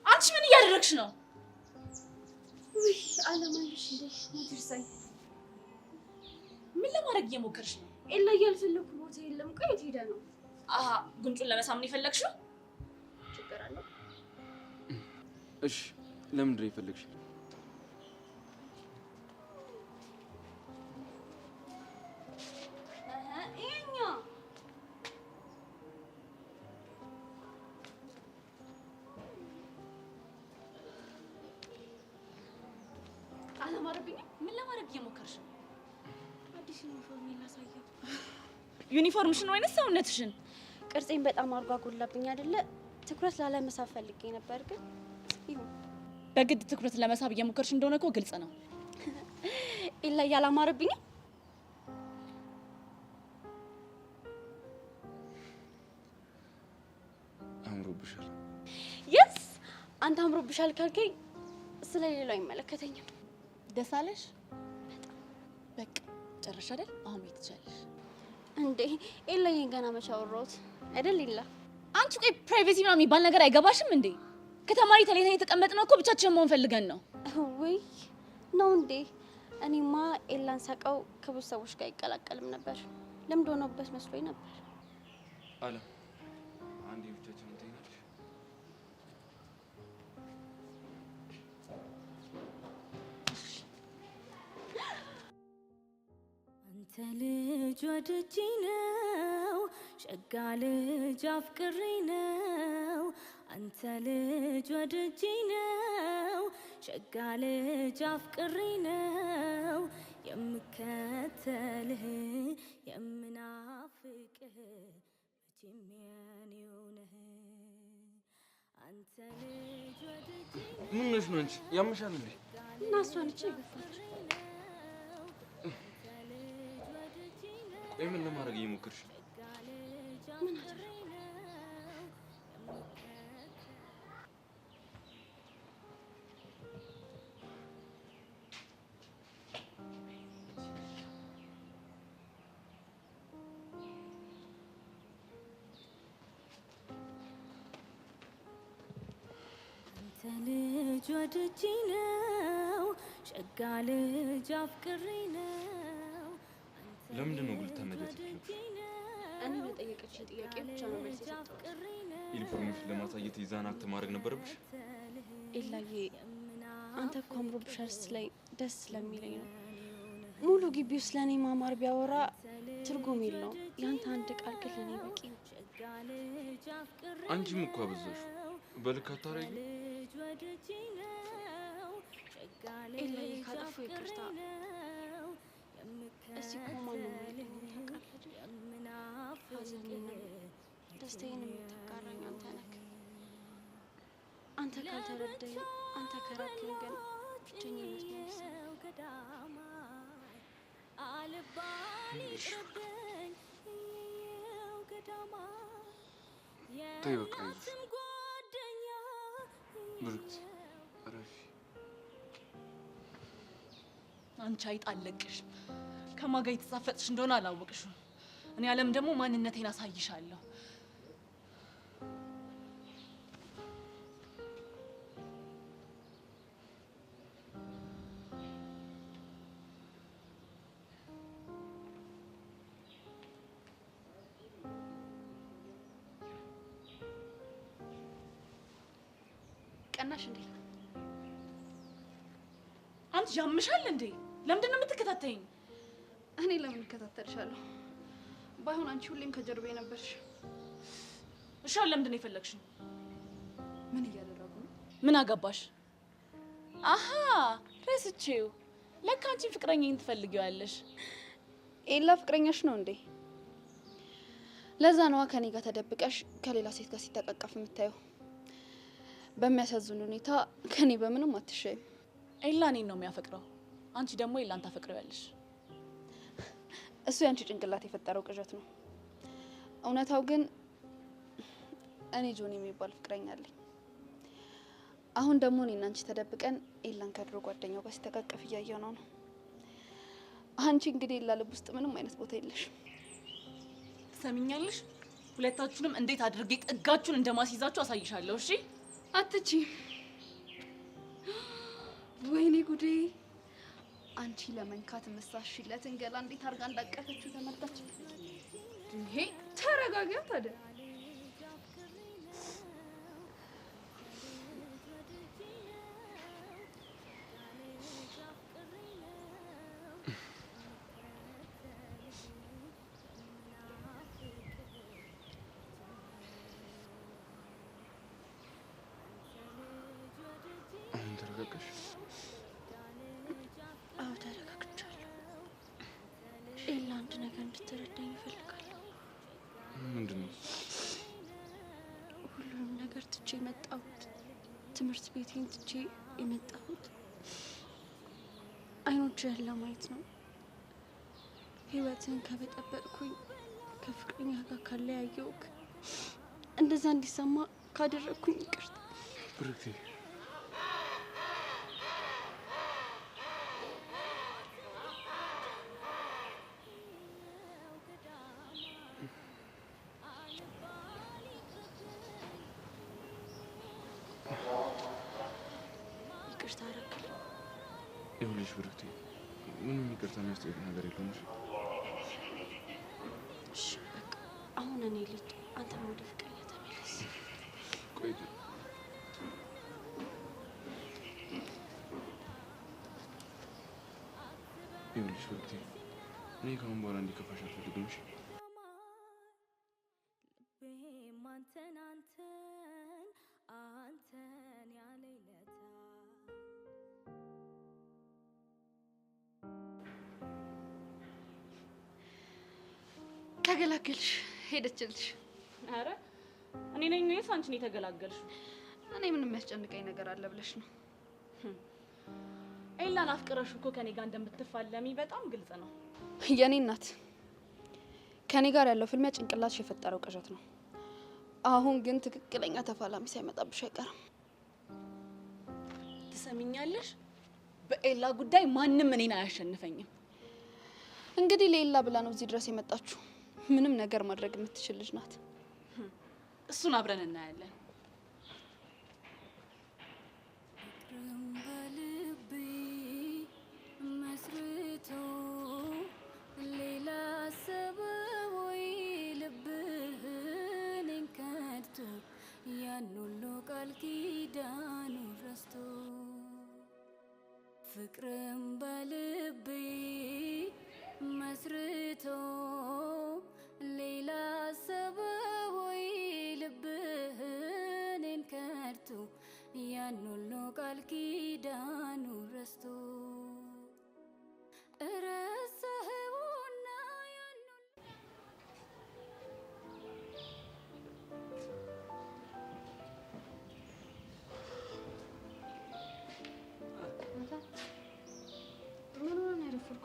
አንቺ ምን እያደረግሽ ነው? ውይ አለማየሽ እንዴት ነትርሳይ? ምን ለማድረግ እየሞከርሽ ነው? ኤላ ያልፈለኩ ቦታ የለም። ቆይ የት ሄደ ነው? አሃ ጉንጩን ለመሳም ነው የፈለግሽው? ችግር አለ? እሺ ለምንድን ነው የፈለግሽ? ምን ለማድረግ እየሞከርሽ ነው? አዲስ ዩኒፎርም ላሳየው። ዩኒፎርምሽን ወይንስ ሰውነትሽን? ቅርጼን በጣም አርጓ ጎላብኝ አይደለ? ትኩረት ላለመሳብ ፈልጌ ነበር፣ ግን ይሁን። በግድ ትኩረት ለመሳብ እየሞከርሽ እንደሆነ እኮ ግልጽ ነው። ኢላ ያላማረብኝ አምሮብሻል። የስ አንተ አምሮብሻል ካልከኝ ስለሌላው አይመለከተኝም። ደስ አለሽ? በቃ ጨረሽ አይደል? አሁን ቤት ትችያለሽ። እንዴ ኤላዬን ገና መቼ አወራሁት አይደል? ኢላ አንቺ ቆይ ፕራይቬሲ ምናምን የሚባል ነገር አይገባሽም እንዴ? ከተማሪ ተለይተን የተቀመጥነው እኮ ብቻችንን መሆን ፈልገን ነው። ወይ ነው እንዴ? እኔማ ኤላን ሳቀው ከብዙ ሰዎች ጋር አይቀላቀልም ነበር። ለምዶ ሆኖበት መስሎኝ ነበር። አለ አንዴ ብቻችንን ትይናለሽ። አንተ ልጅ ወድጄ ነው ሸጋ ልጅ አፍቅሬ ነው። አንተ ልጅ ወድጄ ነው ሸጋ ልጅ አፍቅሬ ነው። የምከተልህ የምናፍቅህ መቼም የኔው ነህ። አንተ ልጅ ወድጄ ምን ነሽ ነው አንቺ? ያምሻል እንዴ? እና እሷን እቺ ይገፋች። ቆይ ምን ለማድረግ እየሞከርሽ ነው? ምን አደረኩ? አንተ ልጅ ወድጄ ነው ሸጋ ልጅ አፍቅሬ ነው። ለምንድን ነው ጉልታ ነጃት? እኔ ለጠየቀች ጥያቄ ብቻ ነው መልስ የሰጠሁት። ዩኒፎርምሽን ለማሳየት ይዛን አክት ማድረግ ነበረብሽ። ኤላዬ አንተ እኮ አምሮብሻል ስትለኝ ደስ ስለሚለኝ ነው። ሙሉ ግቢው ስለኔ ማማር ቢያወራ ትርጉም የለውም። ያንተ አንድ ቃል ግን ለኔ በቂ ነው። አንቺም እኮ አበዛሽ። በልክ አታረጊ። ኤላዬ ካጠፋሁ ይቅርታ። እዚህ እኮ ማንም የለኝም ታውቃለህ። ሐዘኔንም ደስታዬንም የምትጋራኝ አንተ ነህ። አንተ ካልተረዳኝ፣ አንተ ከራቅኝ ግን ብቸኝነት ነው የሚሰማኝ። ተይ በቃ ይዞሽ ብሩክቲ እረፊ። አንቺ አይጣለቅሽ ከማን ጋር የተሳፈጥሽ እንደሆነ አላወቅሽም። እኔ ዓለም ደግሞ ማንነቴን አሳይሻለሁ። ቀናሽ እንዴ? አንቺ ያምሻል እንዴ? ለምንድን ነው የምትከታተይኝ? እኔ ለምን እከታተልሻለሁ? ባይሆን አንቺ ሁሌም ከጀርባዬ ነበርሽ። እሺ ለምንድን ነው የፈለግሽኝ? ምን እያደረጉ ነው? ምን አገባሽ? አሃ ረስቼው። ለካ አንቺ ፍቅረኛዬን ትፈልጊዋለሽ። ኤላ ፍቅረኛሽ ነው እንዴ? ለዛ ነዋ ከኔ ጋር ተደብቀሽ ከሌላ ሴት ጋር ሲተቃቀፍ የምታየው። በሚያሳዝን ሁኔታ ከኔ በምንም አትሻይም። ኤላ እኔን ነው የሚያፈቅረው፣ አንቺ ደግሞ ኤላን ታፈቅሪዋለሽ። እሱ ያንቺ ጭንቅላት የፈጠረው ቅዠት ነው። እውነታው ግን እኔ ጆኒ የሚባል ፍቅረኛ አለኝ። አሁን ደግሞ እኔና አንቺ ተደብቀን ኤላን ከድሮ ጓደኛው ጋር ሲተቃቀፍ እያየው ነው። አንቺ እንግዲህ ኤላ ልብ ውስጥ ምንም አይነት ቦታ የለሽ። ትሰሚኛለሽ? ሁለታችሁንም እንዴት አድርጌ ጥጋችሁን እንደማስይዛችሁ አሳይሻለሁ። እሺ አትቺ። ወይኔ ጉዴ! አንቺ ለመንካት መሳሽለትን ገላ እንዴት አድርጋ እንዳቀፈችው ተመልከች። ይሄ ተረጋጋ ታዲያ። ተረጋጋሽ? አዎ ተረጋግቻለሁ። ኤላ አንድ ነገር እንድትረዳኝ ይፈልጋል። ምንድን ነው? ሁሉንም ነገር ትቼ የመጣሁት ትምህርት ቤቴን ትቼ የመጣሁት አይኖችህን ለማየት ነው። ህይወትን ከበጠበጥኩኝ ከፍቅረኛ ጋር ካለያየሁክ እንደዛ እንዲሰማ ካደረግኩኝ ይቅርታ። ብሩክቲ ይቅርታ አደረግልኝ። ይኸውልሽ ብሩክቲ ምንም ይቅርታ የሚያስጠይቅ ነገር የለውም። እሺ በቃ አሁን እኔ ልጅ አንተም ወደ ፍቅረኛ ተመለስ። ቆይ ይኸውልሽ ብሩክቲ እኔ ከአሁን በኋላ እንዲከፋሽ አልፈልግም። እሺ አንተን ያለ ይለታ ተገላገልሽ፣ ሄደችልሽ። አረ እኔ ነኝ ወይስ አንቺ ነኝ የተገላገልሽው? እኔ ምንም የሚያስጨንቀኝ ነገር አለ ብለሽ ነው? ኤላን አፍቅረሽ እኮ ከኔ ጋር እንደምትፋለሚ በጣም ግልጽ ነው። የኔ እናት ከኔ ጋር ያለው ፍልሚያ ጭንቅላትሽ የፈጠረው ቅዠት ነው። አሁን ግን ትክክለኛ ተፋላሚ ሳይመጣብሽ አይቀርም። ትሰሚኛለሽ? በኤላ ጉዳይ ማንም እኔን አያሸንፈኝም። እንግዲህ ለኤላ ብላ ነው እዚህ ድረስ የመጣችሁ። ምንም ነገር ማድረግ የምትችል ልጅ ናት። እሱን አብረን እናያለን። በልቤ መስርቶ ሌላ ሰበብ ወይ ልብህን ከድቶ ያን ሁሉ ቃል ኪዳኑ ረስቶ ፍቅርም በልቤ መስርቶ ሌላ ሰበብ ወይ ልብህን ከድቶ ያን ሁሉ ቃል ኪዳኑ ረስቶ ረሳኸው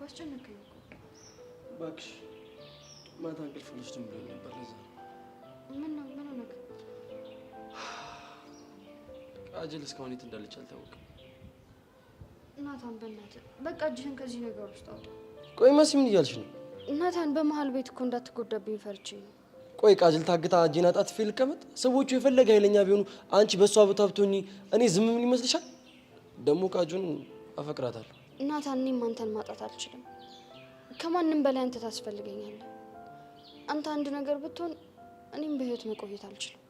አስጨነቀኝ እኮ። እባክሽ ማታ እንቅልፍ አልወስድም ብሎኝ ነበር። ለዛ ምን ነው ምን ሆነህ? ቃጀል እስካሁን የት እንዳለች አልታወቅም። ናታን በእናትህ በቃ እጅህን ከዚህ ነገር ውስጥ አውጣ። ቆይ መሲ ምን እያልሽ ነው? ናታን በመሀል ቤት እኮ እንዳትጎዳብኝ ፈርቼ ነው። ቆይ ቃጀል ታግታ እጄን አጣጥፌ ልቀመጥ? ሰዎቹ የፈለገ ኃይለኛ ቢሆኑ አንቺ በሷ ቦታ ብትሆኚ እኔ ዝም ምን ይመስልሻል? ደግሞ ቃጁን አፈቅራታለሁ። ናታን እኔም አንተን ማጣት አልችልም። ከማንም በላይ አንተ ታስፈልገኛለህ። አንተ አንድ ነገር ብትሆን እኔም በህይወት መቆየት አልችልም።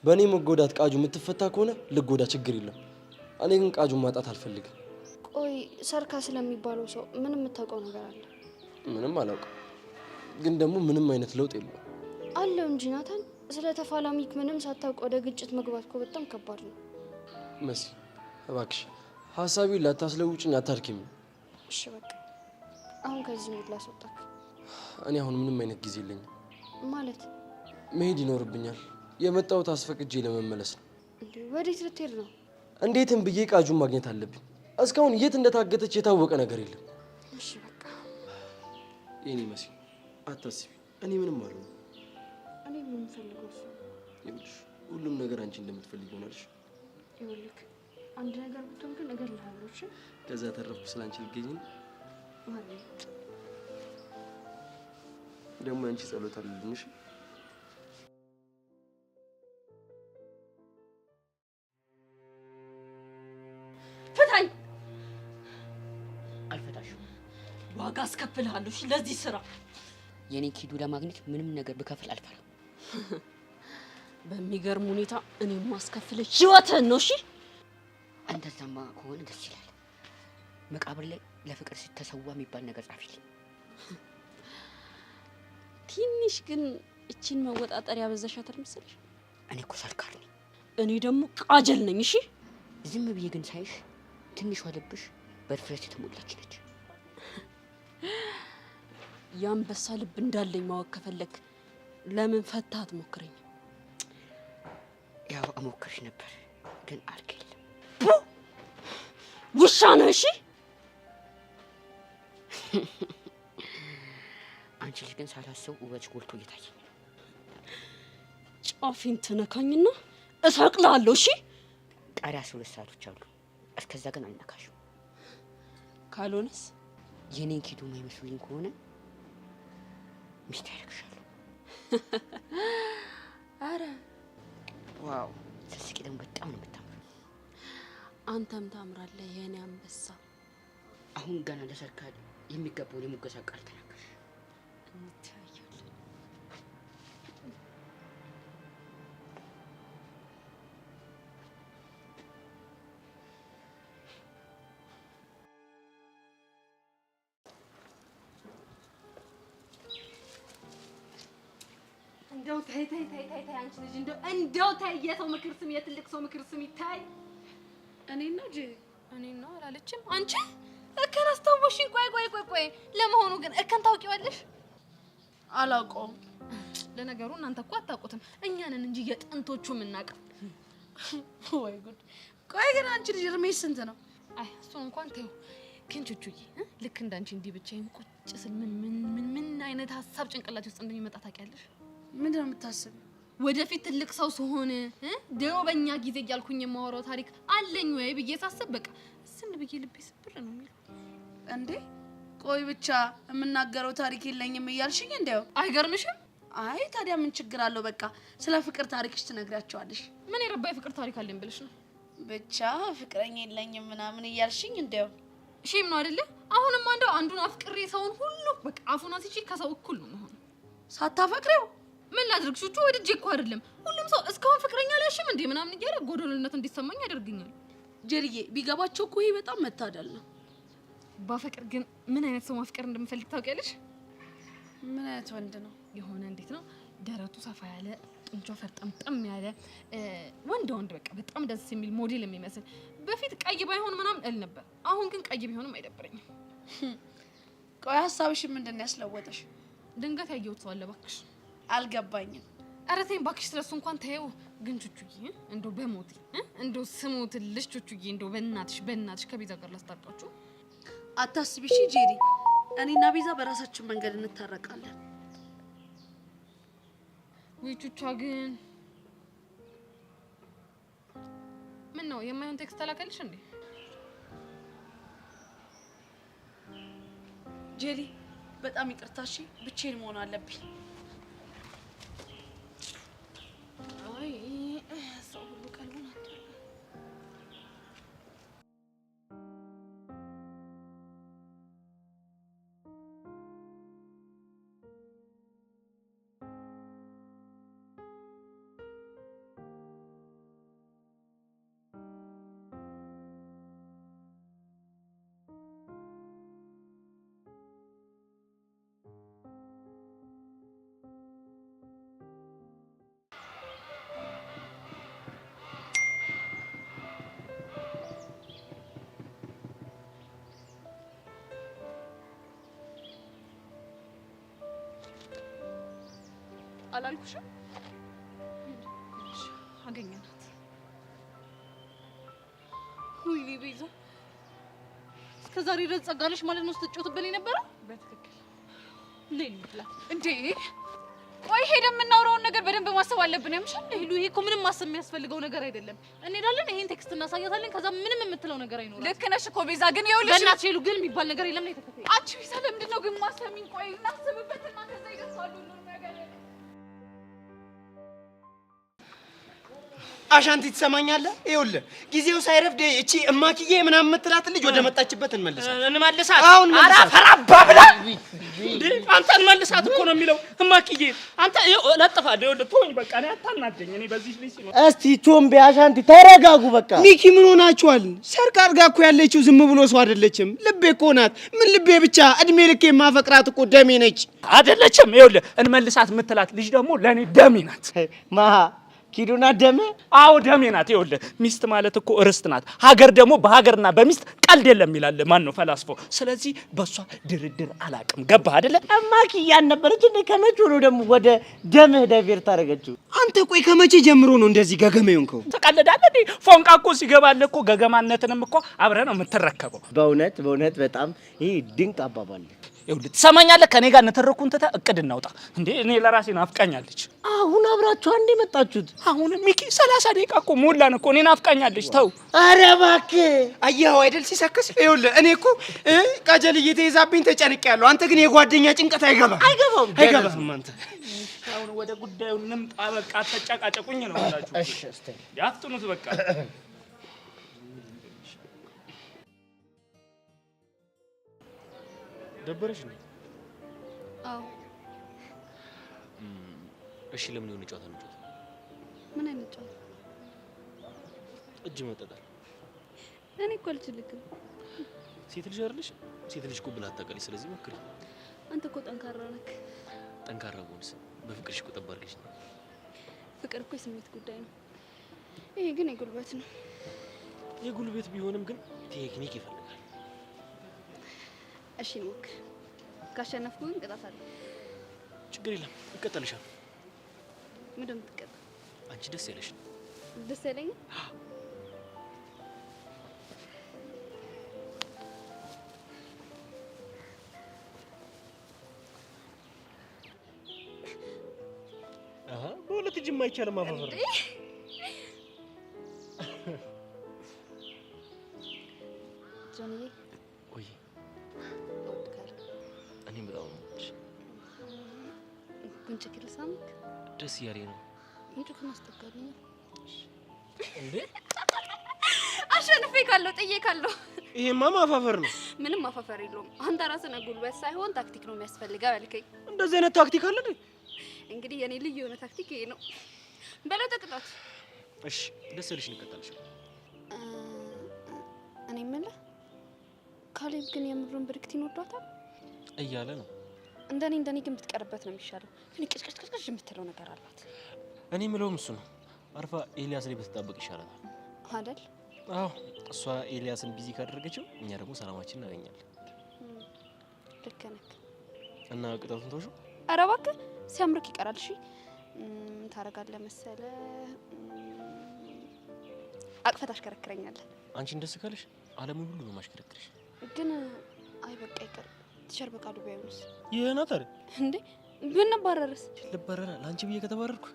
በእኔ መጎዳት ቃጁ የምትፈታ ከሆነ ልጎዳ፣ ችግር የለም። እኔ ግን ቃጁን ማጣት አልፈልግም። ቆይ ሰርካ ስለሚባለው ሰው ምንም የምታውቀው ነገር አለ? ምንም አላውቅም፣ ግን ደግሞ ምንም አይነት ለውጥ የለውም። አለው እንጂ ናታን፣ ስለ ተፋላሚክ ምንም ሳታውቅ ወደ ግጭት መግባት እኮ በጣም ከባድ ነው። መሲ እባክሽ ሀሳቢን ላታስለውጭኝ፣ አታድክሚ። እሺ በቃ አሁን ከዚህ ሙድ ላስወጣክ። እኔ አሁን ምንም አይነት ጊዜ የለኝም። ማለት መሄድ ይኖርብኛል። የመጣሁት አስፈቅጄ ለመመለስ ነው። እንዴ ወዴት ልትሄድ ነው? እንዴትም ብዬ ቃጁን ማግኘት አለብኝ። እስካሁን የት እንደታገተች የታወቀ ነገር የለም። እሺ በቃ የኔ መሲ አታስቢ፣ እኔ ምንም አልሆንም። እኔ ምን ፈልገው እሱ ይኸውልሽ፣ ሁሉም ነገር አንቺ እንደምትፈልጊ ሆናልሽ። ይኸውልህ አንድ ነገር ብትሆን ግን እገልሃለሁ። እሺ ከዛ ተረፍኩ ስላንቺ ልገኝ ነው ማለት ደግሞ አንቺ ጸሎት አለልኝሽ። ፍታኝ! አልፈታሽም። ዋጋ አስከፍልሃለሁ እሺ ለዚህ ስራ። የኔ ኪዱ ለማግኘት ምንም ነገር ብከፍል አልፈራም። በሚገርም ሁኔታ እኔ ማስከፍልህ ህይወትህን ነው። እሺ እንደዛማ ከሆነ ደስ ይላል። መቃብር ላይ ለፍቅር ሲተሰዋ የሚባል ነገር ጻፊልኝ። ትንሽ ግን እቺን መወጣጠር ያበዛሻት አይመስልሽ? እኔ እኮ ሰርካር ነኝ። እኔ ደግሞ ቃጀል ነኝ። እሺ ዝም ብዬ ግን ሳይሽ ትንሿ ልብሽ በድፍረት የተሞላች ነች። የአንበሳ ልብ እንዳለኝ ማወቅ ከፈለክ ለምን ፈታህ አትሞክረኝም? ያው አሞክርሽ ነበር ግን አልከኝ። ውሻ ነው። እሺ አንቺ ልጅ ግን ሳላስበው ውበትሽ ጎልቶ እየታየኝ። ጫፊን ትነካኝና እሰቅልሃለሁ። እሺ ቀሪ 12 ሰዓቶች አሉ። እስከዛ ግን አልነካሽም። ካልሆነስ የኔን ኪዱ የማይመስሉኝ ከሆነ ሚስት ያደርግሻለሁ። አረ ዋው! ስትስቂ ደግሞ በጣም ነው የምታምረው። አንተም ታምራለህ የኔ አንበሳ። አሁን ገና ለሰርካል የሚገባውን የሙገሳ ቃል ተናገርሽ። እንተያያለን። እንደው ተይ አንቺ ልጅ እንደው ተይ። የሰው ምክር ስሚ፣ የትልቅ ሰው ምክር ስሚ። ታይ እኔና ጂ እኔና አላለችም። አንቺ እከን አስታወሽኝ። ቆይ ለመሆኑ ግን እከን ታውቂዋለሽ? አላውቀውም። ለነገሩ እናንተ እኮ አታውቁትም፣ እኛ ነን እንጂ የጥንቶቹ የምናውቀው። ወይ ጉድ! ቆይ ግን አንቺ ልጅ እድሜሽ ስንት ነው? አይ እሱን እንኳን ተይው። ግን ቹቹዬ ልክ እንዳንቺ እንዲህ ብቻዬን ቁጭ ስል ምን አይነት ሀሳብ ጭንቅላቴ ውስጥ እንደሚመጣ ታውቂያለሽ? ምንድን ነው የምታስቢው? ወደፊት ትልቅ ሰው ስሆን ድሮ በእኛ ጊዜ እያልኩኝ የማወራው ታሪክ አለኝ ወይ ብዬ ሳስብ በቃ ስን ብዬ ልቤ ስብር ነው የሚለው። እንዴ ቆይ ብቻ የምናገረው ታሪክ የለኝም እያልሽኝ እንደው አይገርምሽም? አይ ታዲያ ምን ችግር አለው? በቃ ስለ ፍቅር ታሪክሽ ትነግራቸዋለሽ። ምን የረባ የፍቅር ታሪክ አለኝ ብለሽ ነው? ብቻ ፍቅረኛ የለኝም ምናምን እያልሽኝ እንደው ሼም ነው አይደለ? አሁንማ እንደው አንዱን አፍቅሬ ሰውን ሁሉ በቃ አፉን አስይዤ ከሰው እኩል ነው መሆን። ሳታፈቅሪው ምን ላድርግ ቹቹ? ወድጄ እኮ አይደለም። ሁሉም ሰው እስካሁን ፍቅረኛ አልያሽም እንዴ ምናምን እያለ ጎደሎነት እንዲሰማኝ ያደርገኛል። ጀሪዬ ቢገባቸው እኮ ይሄ በጣም መታደል ነው። ባፈቅር ግን ምን አይነት ሰው ማፍቀር እንደምፈልግ ታውቂያለሽ? ምን አይነት ወንድ ነው? የሆነ እንዴት ነው ደረቱ ሰፋ ያለ ጡንቻው ፈርጠምጠም ያለ ወንድ በቃ በጣም ደስ የሚል ሞዴል የሚመስል። በፊት ቀይ ባይሆን ምናምን እል ነበር። አሁን ግን ቀይ ቢሆንም አይደብረኝም። ቆይ ሀሳብሽ ምንድን ነው ያስለወጠሽ? ድንገት ያየሁት ሰው አለ እባክሽ። አልገባኝም። ኧረ ተይኝ እባክሽ ስለሱ እንኳን ተይው። ግን ቹቹዬ እንደው በሞቴ እንደው ስሞትልሽ ቹቹዬ እንደው በእናትሽ ከቤዛ ጋር ላስታርቃችሁ። አታስቢ እሺ ጄሪ። እኔና ቤዛ በራሳችን መንገድ እንታረቃለን። ዊቹቻ ግን ምን ነው የማይሆን ቴክስት ተላከልሽ እንዴ? ጄሪ በጣም ይቅርታ እሺ፣ ብቻዬን መሆን አለብኝ። አይ ሰው ሁሉ ቀልቡን አጥቷል። አላልኩሽም? አገኘናት። ወይኔ ቤዛ እስከዛሬ ድረስ ጸጋነሽ ማለት ነው ስትጮትብልኝ ነበረ? በትክክል ነይ እንብላት እንዴ። ቆይ ሄደን የምናወራውን ነገር በደንብ ማሰብ አለብን። ያምሻል ሄሉ፣ ይሄ እኮ ምንም ማሰብ የሚያስፈልገው ነገር አይደለም። እንሄዳለን፣ ይሄን ቴክስት እናሳያታለን። ከዛ ምንም የምትለው ነገር አይኖርም። ልክ ነሽ እኮ ቤዛ፣ ግን ይኸውልሽ በእናትሽ ሄሉ፣ ግን የሚባል ነገር የለም። ነይ ተከተይ። አንቺ ቤዛ ለምንድን ነው ግን ማሰሚኝ? ቆይ እናስብበትና ከዛ ይደርሳሉ ሁሉንም ነገር። አሻንቲ ትሰማኛለህ? ይኸውልህ ጊዜው ሳይረፍድ እቺ እማክዬ ምናምን የምትላት ልጅ ወደ መጣችበት እንመልሳት። አሁን መልሳት። ፈራባብላ እንዴ አንተ እንመልሳት እኮ ነው የሚለው እማክዬ። አንተ ለጥፋለህ። ይኸውልህ ተወኝ በቃ፣ እኔ አታናደኝ። እኔ በዚህ ልጅ ሲኖር እስቲ ቾምቤ አሻንቲ ተረጋጉ በቃ። ሚኪ ምን ሆናችኋል? ሰርቅ አድርጋ እኮ ያለችው ዝም ብሎ ሰው አይደለችም። ልቤ እኮ ናት። ምን ልቤ ብቻ እድሜ ልክ የማፈቅራት እኮ ደሜ ነች። አይደለችም? ይኸውልህ እንመልሳት የምትላት ልጅ ደግሞ ለኔ ደሜ ናት። ማሃ ኪዱና ደሜ? አዎ ደሜ ናት። ይኸውልህ ሚስት ማለት እኮ ርስት ናት። ሀገር ደግሞ በሀገርና በሚስት ቀልድ የለም ይላል ማን ነው ፈላስፋው። ስለዚህ በሷ ድርድር አላቅም። ገባህ አይደለ? እማክያን ነበረች እንዴ? ከመቼ ነው ደግሞ ወደ ደምህ ዳይቨርት ታደረገችው? አንተ ቆይ ከመቼ ጀምሮ ነው እንደዚህ ገገማ የሆንከው? ተቀልዳለህ እንዴ? ፎንቃ እኮ ሲገባልህ እኮ ገገማነትንም እኮ አብረህ ነው የምትረከበው። በእውነት በጣም ይሄ ድንቅ አባባል። ይኸውልህ ትሰማኛለህ? ከኔ ጋር ንትርኩን ትተህ እቅድ እናውጣ። እንዴ እኔ ለራሴ ናፍቃኛለች። አሁን አብራችሁ አንዴ መጣችሁት? አሁን ሚኪ 30 ደቂቃ እኮ ሞላን እኮ። እኔ ናፍቃኛለች። ተው። ኧረ እባክህ አየኸው አይደል ሲሰክስ። ይኸውልህ እኔ እኮ ቀጀል እየተይዛብኝ ተጨንቄያለሁ። አንተ ግን የጓደኛ ጭንቀት አይገባም አንተ። አሁን ወደ ጉዳዩ እንምጣ። በቃ ተጨቃጨቁኝ ነው ያላችሁ። እሺ እስቲ ያፍጥኑት በቃ። ደበረሽ ነው? አዎ። እሺ ለምን የሆነ ጨዋታ ነው? ምን አይነት ጨዋታ? እጅ መጠጣል። እኔ እኮ አልችልም። ሴት ልጅ አይደለሽ? ሴት ልጅ እኮ ብላ አታውቃለሽ። ስለዚህ ሞክሪ። አንተ እኮ ጠንካራ ነህ። ጠንካራ ጎንስ በፍቅርሽ እኮ ጠብ አድርገሽ ነው። ፍቅር እኮ የስሜት ጉዳይ ነው። ይሄ ግን የጉልበት ነው። የጉልበት ቢሆንም ግን ቴክኒክ ይፈልጋል። እሺ ሞክር። ካሸነፍኩ ግን ቅጣት አለ። ችግር የለም እቀጣልሻለሁ። ምን እንደምትቀጣ? አንቺ ደስ ያለሽ። ደስ ያለኝ በሁለት እጅ የማይቻልም አፋፈር ነው። ጆንዬ ወይ እኔም በጣም ነው ጉንጭ ክልሳምክ ደስ እያለኝ ነው። ጉንጭህን አስጠጋልኝ እንዴ? አሸንፌ ካለው ጥዬ ካለው ይሄማ ማፋፈር ነው። ምንም ማፋፈር የለውም። አንተ ራስህ ነህ ጉልበት ሳይሆን ታክቲክ ነው የሚያስፈልገው ያልከኝ። እንደዚህ አይነት ታክቲክ አለ እንዴ? እንግዲህ የኔ ልዩ የሆነ ታክቲክ ይሄ ነው። በለው ተቅጣት። እሺ ደስ ያለሽ እንቀጣልሽ። እኔ የምልህ ካሌብ ግን የምሩን ብርክቲን ወዷታል እያለ ነው። እንደኔ ግን ብትቀርበት ነው የሚሻለው። ግን ቅጭቅጭቅጭ የምትለው ነገር አላት። እኔ የምለውም እሱ ነው። አርፋ ኤልያስ ላይ ብትጣበቅ ይሻላታል አይደል? አዎ እሷ ኤልያስን ቢዚ ካደረገችው እኛ ደግሞ ሰላማችን እናገኛለን። ልክ ነህ። እና ቅጣቱን ተውሽው? ኧረ እባክህ ሲያምርክ ይቀራል። እሺ ታረጋለህ መሰለህ? አቅፈት አሽከረክረኛለህ። አንቺን ደስ ካለሽ ዓለሙን ሁሉ ነው ማሽከረክርሽ። ግን አይ በቃ ይቀር። ቲቸር በቃሉ ቢያዩስ? ይሄና ታዲያ እንዴ ብንባረርስ? ልባረራ ለአንቺ ብዬ ከተባረርኩ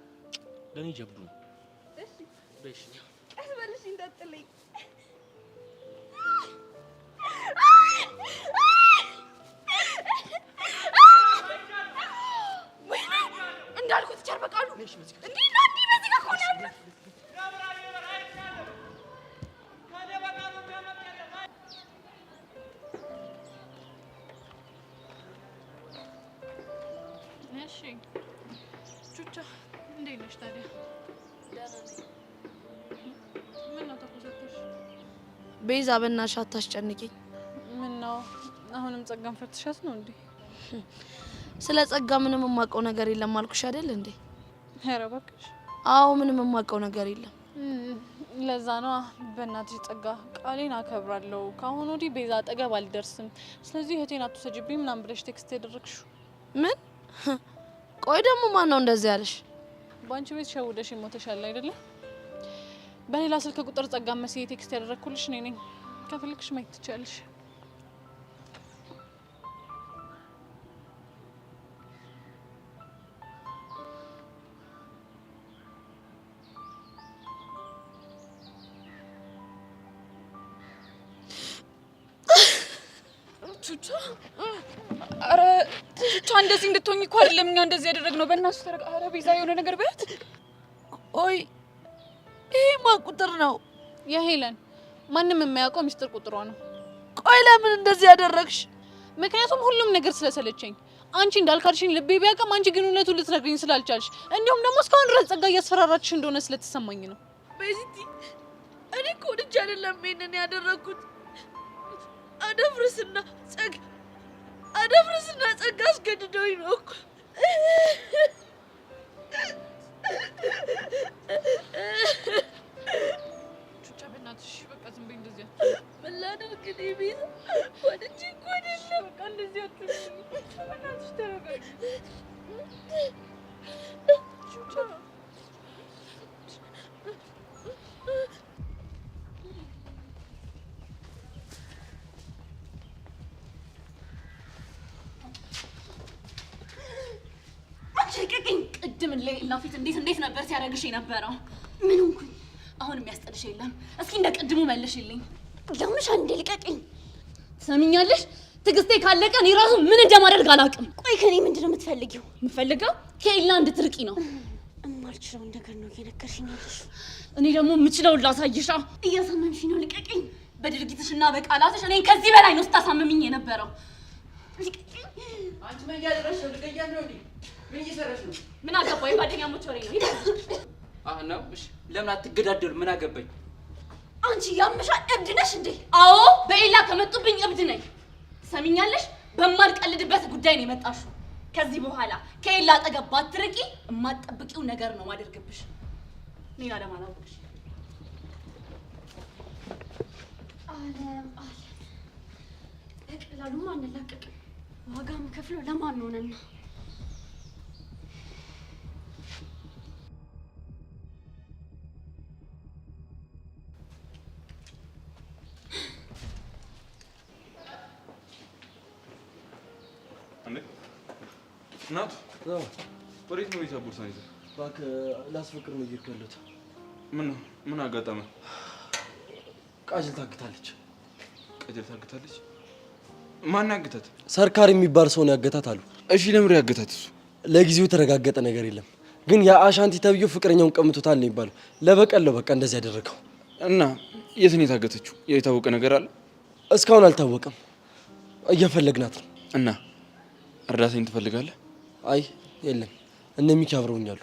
ለኔ ጀብዱ ነው። እሺ በሽ ቀስ በልሽ እንዳትጥለኝ። እንዳልኩት ቲቸር በቃሉ እንዴ ነው እንዴ በዚህ ጋር ሆነ ያለ እሺ ቹቻ እንዴት ነሽ ታዲያ? ደህና ነኝ። ምን ነው ተኮሰተሽ? ቤዛ በእናትሽ አታስጨንቂኝ። ምን ነው አሁንም ጸጋን ፈትሻት ነው እንዴ? ስለ ጸጋ ምንም የማውቀው ነገር የለም አልኩሽ አይደል እንዴ? ኧረ እባክሽ። አዎ ምንም የማውቀው ነገር የለም። ለዛ ነው በእናትሽ ጸጋ ቃሌን አከብራለሁ። ከአሁን ወዲህ ቤዛ አጠገብ አልደርስም። ስለዚህ እህቴን አትውሰጂብኝ ምናምን ብለሽ ቴክስት ያደረግሽው ምን? ቆይ ደግሞ ማን ነው እንደዚህ ያለሽ? በአንቺ ቤት ሸውደሽ ሞተሻል አይደለ? በሌላ ስልክ ቁጥር ጸጋ መስዬ ቴክስት ያደረግኩልሽ እኔ ነኝ። ከፈለግሽ ማየት ትችያለሽ። ቹቻ አረ ቹቻ እንደዚህ እንድትሆኝ እኮ አይደለም እኛ እንደዚህ ያደረግነው። በእናትሽ ተረጋ። አረ ቤዛ የሆነ ነገር በያት። ቆይ ይሄ ማን ቁጥር ነው? የሄለን ማንም የማያውቀው ሚስጥር ቁጥሯ ነው። ቆይ ለምን እንደዚህ ያደረግሽ? ምክንያቱም ሁሉም ነገር ስለሰለቸኝ። አንቺ እንዳልካልሽኝ ልቤ ቢያውቅም አንቺ ግን እውነቱን ልትነግሪኝ ስላልቻልሽ፣ እንዲሁም ደግሞ እስካሁን ድረስ ጸጋ እያስፈራራችሽ እንደሆነ ስለተሰማኝ ነው። ቤዚቲ እኔ እኮ ልጅ አይደለም ይሄንን ያደረኩት። አደፍርስና ጸጋ አስገድደውኝ ነው እኮ። ቹቻ በእናትሽ በቃ ዝም በይ። እንደዚህ ምን ላድርግ እኔ ቤዛ? ወድጄ እኮ አይደለም። በቃ እንደዚህ አትሁኝ። በእናትሽ ተረጋጊ ቹቻ። ቅድም ሌላ ፊት እንዴት ነበር ሲያደርግሽ የነበረው? ምን ሆንኩኝ? አሁን የሚያስጠልሽ የለም። እስኪ እንደ ቅድሙ መልሽልኝ። ለምሽ አንዴ ልቀቅኝ። ሰሚኛለሽ? ትግስቴ ካለቀ እኔ ራሱ ምን እንደማደርግ አላውቅም። ቆይ ከኔ ምንድን ነው የምትፈልጊው? የምፈልገው ከኤላ እንድትርቂ ነው። እማልችለውን ነገር ነው እየነገርሽኝ ያለሽው። እኔ ደግሞ የምችለውን ላሳይሻ። እያሳመምሽ ነው። ልቀቅኝ። በድርጊትሽና በቃላትሽ እኔን ከዚህ በላይ ነው ስታሳምምኝ የነበረው። ልቀቅኝ። አንቺ ምን እያደረግሽ ነው? ልቀቂያለሁ እንዴ? ምን እየሰራሽ ነው? ምን አገባኝ? ጓደኛሞች ወሬ ነው። ነው። እሺ ለምን አትገዳደሉ? ምን አገባኝ? አንቺ ያምሻል። እብድ ነሽ እንዴ? አዎ በኤላ ከመጡብኝ እብድ ነኝ። ሰሚኛለሽ? በማልቀልድበት ጉዳይ ነው የመጣሽው። ከዚህ በኋላ ከኤላ አጠገብ ባትርቂ የማትጠብቂው ነገር ነው ማደርግብሽ። ሌላ ለማላውቅሽ አለም በቀላሉማ አንላቀቅም። ዋጋ የምከፍለው ለማን ሆነን ነው? ናት ወዴት ነው? የታ ቦርሳ ይዘህ? እባክህ ላስፈቅር ነው እየሄድኩ ያለሁት። ምን አጋጠመ? ቃጅል ታግታለች። ቃጅል ታግታለች? ማን ያገታት? ሰርካር የሚባል ሰው ነው ያገታት አሉ። እሺ ለምን ያገታት? እሱ ለጊዜው የተረጋገጠ ነገር የለም፣ ግን ያ አሻንቲ ተብዬው ፍቅረኛውን ቀምቶታል ነው የሚባለው። ለበቀል ነው በቃ እንደዚህ ያደረገው። እና የት ነው የታገተችው? የታወቀ ነገር አለ? እስካሁን አልታወቀም። እየፈለግናት ነው። እና እርዳታኝ ትፈልጋለህ? አይ የለም፣ እነ ሚኪ አብረውኛሉ።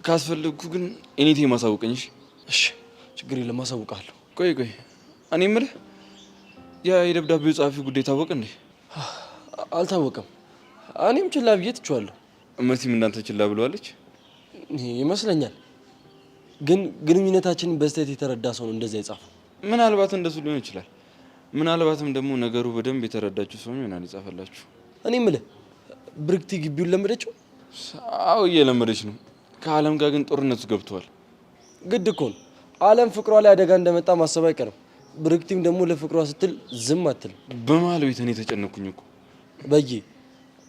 ካስፈለግኩ ግን እኔቴ ማሳወቀኝ። እሺ ችግር የለም አሳውቃለሁ። ቆይ እኔ የምልህ ያ የደብዳቤው ጸሐፊ ጉዳይ ታወቀ እንዴ? አልታወቀም። እኔም ችላ ብዬ ትቼዋለሁ። መሲም እንዳንተ ችላ ብለዋለች ይመስለኛል። ግን ግንኙነታችንን በስህተት የተረዳ ሰው ነው እንደዛ የጻፈው። ምናልባት እንደሱ ሊሆን ይችላል። ምናልባትም ደግሞ ነገሩ በደንብ የተረዳችሁ ሰው ይሆናል የጻፈላችሁ። እኔ የምልህ ብርክቲ ግቢውን ለመደችው? አዎ እየለመደች ነው። ከአለም ጋር ግን ጦርነቱ ገብተዋል። ግድ እኮ ነው። አለም ፍቅሯ ላይ አደጋ እንደመጣ ማሰብ አይቀርም። ብርክቲም ደግሞ ለፍቅሯ ስትል ዝም አትልም። በመሀል ቤት እኔ ተጨነኩኝ እኮ። በይ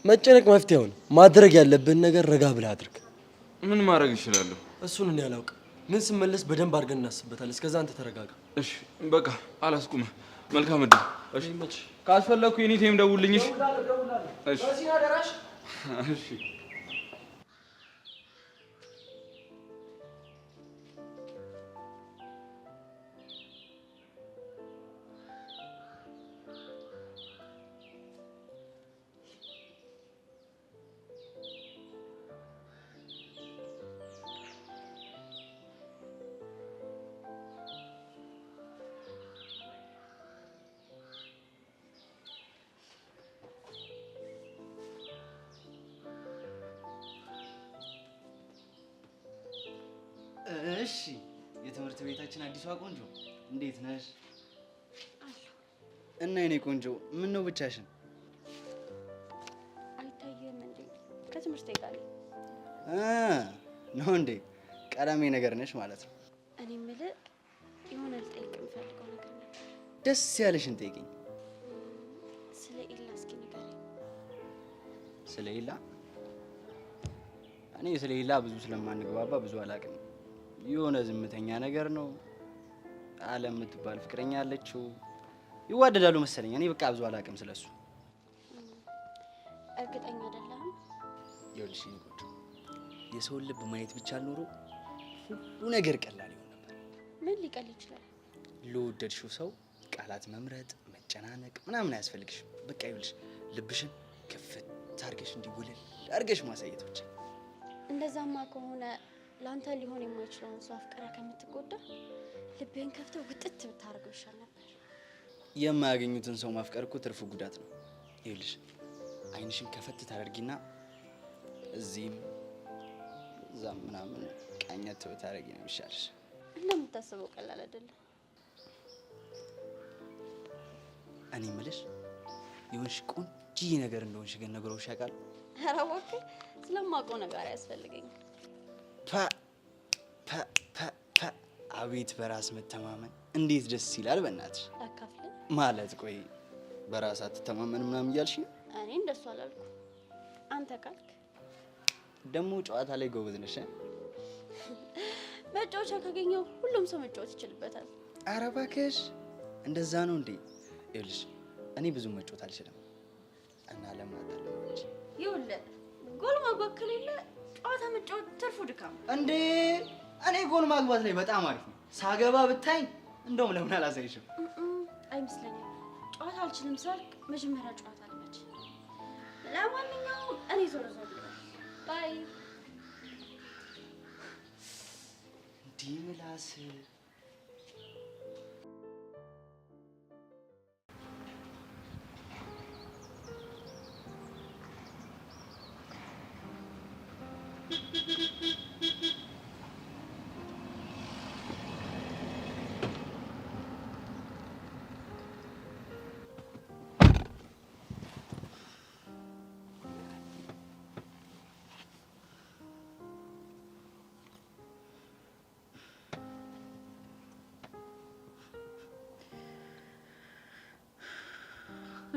መጨነቅ መፍትሄውን ማድረግ ያለብን ነገር ረጋ ብለህ አድርግ። ምን ማድረግ እችላለሁ? እሱን እኔ አላውቅም። ምን ስመለስ በደንብ አድርገን እናስብበታለን። እስከዛ አንተ ተረጋጋ። እሺ በቃ አላስቁምህ። መልካም እድል። እሺ ካስፈለኩ የኔ ቴም ደውልልኝ። እሺ እሺ እሺ እሺ የትምህርት ቤታችን አዲሷ ቆንጆ እንዴት ነሽ? እና የኔ ቆንጆ ምን ነው ብቻሽን? አይታየም እንዴ? ከትምህርት ጋር ነው እንዴ? ቀዳሚ ነገር ነሽ ማለት ነው። እኔ የምልህ የሆነ ልጠይቅ የምፈልገው ነገር ነበር። ደስ ያለሽን ጠይቂኝ። ስለ ኤላ እስኪ ንገረኝ። ስለ ኤላ? እኔ ስለ ኤላ ብዙ ስለማንግባባ ብዙ አላውቅም። የሆነ ዝምተኛ ነገር ነው። አለም የምትባል ፍቅረኛ አለችው። ይዋደዳሉ መሰለኝ። እኔ በቃ ብዙ አላውቅም ስለሱ። እርግጠኛ አይደለህም? ይኸውልሽ የኔ ቆንጆ የሰውን ልብ ማየት ብቻ ኖሮ ሁሉ ነገር ቀላል ይሆን ነበር። ምን ሊቀል ይችላል? ለወደድሽው ሰው ቃላት መምረጥ፣ መጨናነቅ ምናምን አያስፈልግሽም። በቃ ይኸውልሽ ልብሽን ክፍት አድርገሽ እንዲውልል አድርገሽ ማሳየት ብቻ። እንደዛማ ከሆነ ላንተ ሊሆን የማይችለውን ሰው አፍቅራ ከምትጎዳ ልብህን ከፍተህ ውጥት ብታደርገው ይሻል ነበር። የማያገኙትን ሰው ማፍቀር እኮ ትርፉ ጉዳት ነው። ይኸውልሽ አይንሽን ከፈት ታደርጊና እዚህም እዛም ምናምን ቃኘት ብታደርጊ ነው የሚሻልሽ። እንደምታስበው ቀላል አይደለም። እኔ የምልሽ የሆንሽ ቆንጆ ነገር እንደሆንሽ ግን ነገሮች ያውቃሉ? ኧረ እባክህ ስለማውቀው ነገር አያስፈልገኝም። አቤት በራስ መተማመን እንዴት ደስ ይላል! በእናትሽ አካፍለ ማለት ቆይ በራስ አትተማመን ምናምን እያልሽ ነው? እኔ እንደሱ አላልኩ። አንተ ካልክ ደግሞ ጨዋታ ላይ ጎበዝ ነሽ። መጫወቻ ካገኘው ሁሉም ሰው መጫወት ይችልበታል። ኧረ እባክሽ እንደዛ ነው እንዴ? ይኸውልሽ እኔ ብዙ መጫወት አልችልም እና ለማታለው እንጂ ይኸውልህ ጎል ማግባት ከሌለ ጨዋታ መጫወት ትርፉ ድካም እንዴ። እኔ ጎል ማግባት ላይ በጣም አሪፍ ነው። ሳገባ ብታይ እንደውም ለምን አላሳይሽም? አይመስለኝም። ጨዋታ አልችልም ሳልክ መጀመሪያ ጨዋታ አልመች። ለማንኛውም እኔ ዞር ዞር ባይ ዲምላስ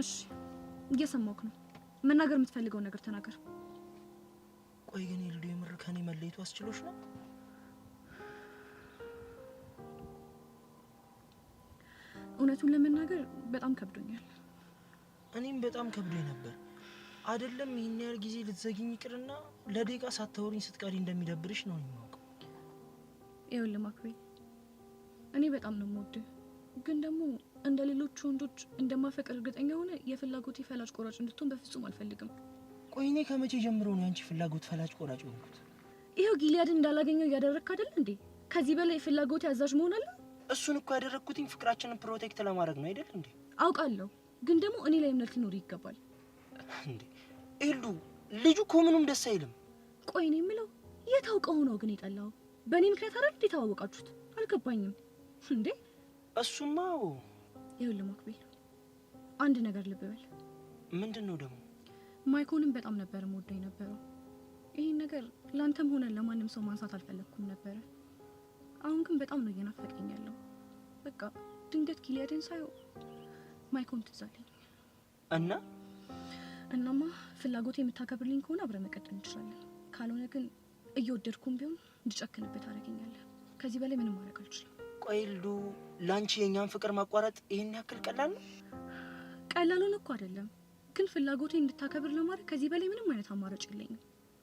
እሺ እየሰማሁህ ነው። መናገር የምትፈልገውን ነገር ተናገር። ቆይ ግን የልዱ የምር ከኔ መለየቱ አስችሎሽ ነው? እውነቱን ለመናገር በጣም ከብዶኛል። እኔም በጣም ከብዶኝ ነበር። አይደለም ይህን ያህል ጊዜ ልትዘጊኝ ይቅርና ለደቂቃ ሳታወሪኝ ስትቀሪ እንደሚደብርሽ ነው የማውቀው። ይኸውልህ ማክቤ፣ እኔ በጣም ነው የምወድህ፣ ግን ደግሞ እንደ ሌሎቹ ወንዶች እንደማፈቅር እርግጠኛ ሆነ የፍላጎቴ ፈላጭ ቆራጭ እንድትሆን በፍጹም አልፈልግም። ቆይ እኔ ከመቼ ጀምሮ ነው ያንቺ ፍላጎት ፈላጭ ቆራጭ ሆንኩት? ይኸው ጊሊያድን እንዳላገኘው እያደረግክ አይደል እንዴ? ከዚህ በላይ ፍላጎቴ አዛዥ መሆን አለ? እሱን እኮ ያደረግኩትኝ ፍቅራችንን ፕሮቴክት ለማድረግ ነው አይደል እንዴ? አውቃለሁ፣ ግን ደግሞ እኔ ላይ እምነት ሊኖር ይገባል። እንዴ ኤልዱ፣ ልጁ እኮ ምኑም ደስ አይልም። ቆይ እኔ የምለው የታውቀው ነው ግን የጠላው በእኔ ምክንያት አይደል እንዴ? ተዋወቃችሁት? አልገባኝም እንዴ። እሱማ ይኸውልህ ማክቤል፣ አንድ ነገር ልብ በል። ምንድን ነው ደግሞ? ማይኮንም በጣም ነበር የምወደው የነበረው። ይህን ነገር ላንተም ሆነ ለማንም ሰው ማንሳት አልፈለግኩም ነበረ። አሁን ግን በጣም ነው እየናፈቀኝ ያለው። በቃ ድንገት ጊሊያድን ሳየው ማይኮን ትዝ አለኝ። እና እናማ ፍላጎቴ የምታከብርልኝ ከሆነ አብረን መቀጠል እንችላለን። ካልሆነ ግን እየወደድኩም ቢሆን እንድጨክንበት አደረገኛለህ። ከዚህ በላይ ምንም ማድረግ አልችልም። ቆይ ልዱ፣ ላንቺ የኛን ፍቅር ማቋረጥ ይሄን ያክል ቀላል ነው? ቀላሉን እኮ አይደለም፣ ግን ፍላጎቴ እንድታከብር ለማድረግ ከዚህ በላይ ምንም አይነት አማራጭ የለኝም።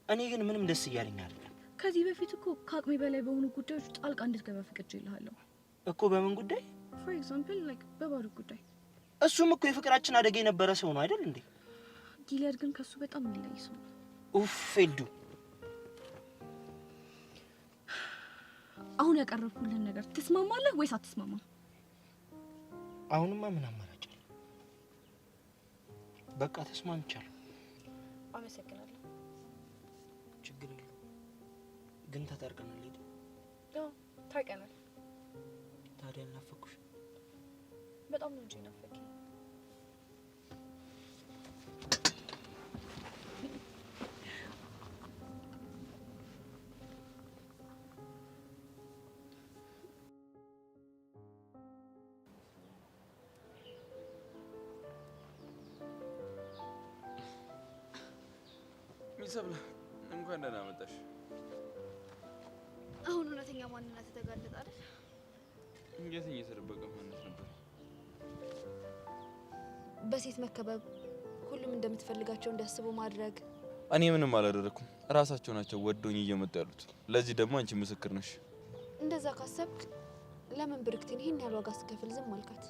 እኔ ግን ምንም ደስ እያለኝ አይደለም። ከዚህ በፊት እኮ ከአቅሜ በላይ በሆኑ ጉዳዮች ጣልቃ እንድትገባ ፈቅጄልሃለሁ እኮ። በምን ጉዳይ? ፎር ኤግዛምፕል ላይክ በባዶ ጉዳይ። እሱም እኮ የፍቅራችን አደጋ የነበረ ሰው ነው አይደል እንዴ? ጊሊያድ ግን ከሱ በጣም የሚለይ ሰው ነው። ኡፍ ልዱ፣ አሁን ያቀረብኩልህን ነገር ትስማማለህ ወይስ አትስማማም? አሁንማ ምን አማራጭ አለ? በቃ ተስማምቻለሁ። አመሰግናለሁ። ችግር የለም ግን ተታርቀናል አይደል? አዎ ታርቀናል። ታዲያ እናፈኩሽ? በጣም ነው እንጂ ናፈቀኝ። ሚሰብለ እንኳን ደህና መጣሽ። አሁን እውነተኛ ማንነት ተጋለጠ አይደል? የትኛው የተደበቀ ማንነት ነበር? በሴት መከበብ፣ ሁሉም እንደምትፈልጋቸው እንዲያስቡ ማድረግ። እኔ ምንም አላደረኩም። ራሳቸው ናቸው ወዶኝ እየመጡ ያሉት። ለዚህ ደግሞ አንቺ ምስክር ነሽ። እንደዛ ካሰብክ ለምን ብርክቲን ይሄን ያህል ዋጋ ስትከፍል ዝም አልካት?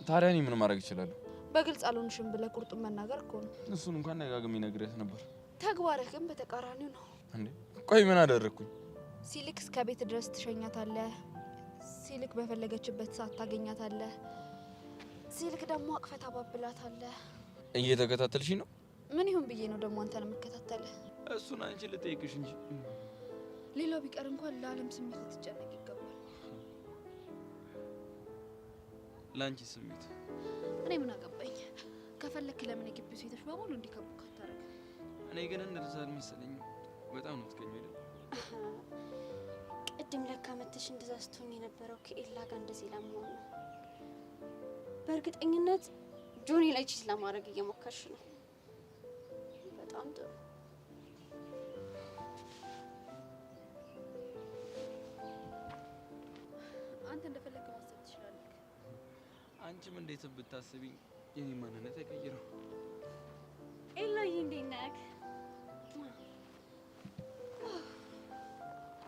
ታዲያ እኔ ምን ማድረግ እችላለሁ? በግልጽ አልሆንሽም ብለህ ቁርጡን መናገር እኮ ነው። እሱን እንኳን ደጋግሜ ነግሬያት ነበር። ተግባርህ ግን በተቃራኒው ነው። እንዴ ቆይ ምን አደረግኩኝ? ሲልክ እስከ ቤት ድረስ ትሸኛታለህ። ሲልክ በፈለገችበት ሰዓት ታገኛታለህ። ሲልክ ደግሞ አቅፈህ ታባብላታለህ። እየተከታተልሽኝ ነው? ምን ይሁን ብዬ ነው ደግሞ አንተን የምከታተልህ? እሱን አንቺ ልጠይቅሽ እንጂ። ሌላው ቢቀር እንኳን ለዓለም ስሜት ልትጨነቅ ይገባል። ለአንቺ ስሜት እኔ ምን አገባኝ? ከፈለክ ለምን የግቢው ሴቶች በሙሉ እንዲከቡክ አታረግ? እኔ ግን እንደዛ አልመሰለኝም። በጣም ነው ትገኘው አይደል? ቅድም ለካ መተሽ እንደዛ ስትሆኝ የነበረው ከኤላ ጋር እንደዚህ ለመሆኑ ነው። በእርግጠኝነት ጆኒ ላይ ቺት ለማድረግ እየሞከርሽ ነው። በጣም ጥሩ። አንተ እንደፈለክ ማሰብ ትችላለህ። አንቺም እንዴት ብታስቢ የኔ ማንነት አይቀይረው። ኤላዬ እንዴት ነህ?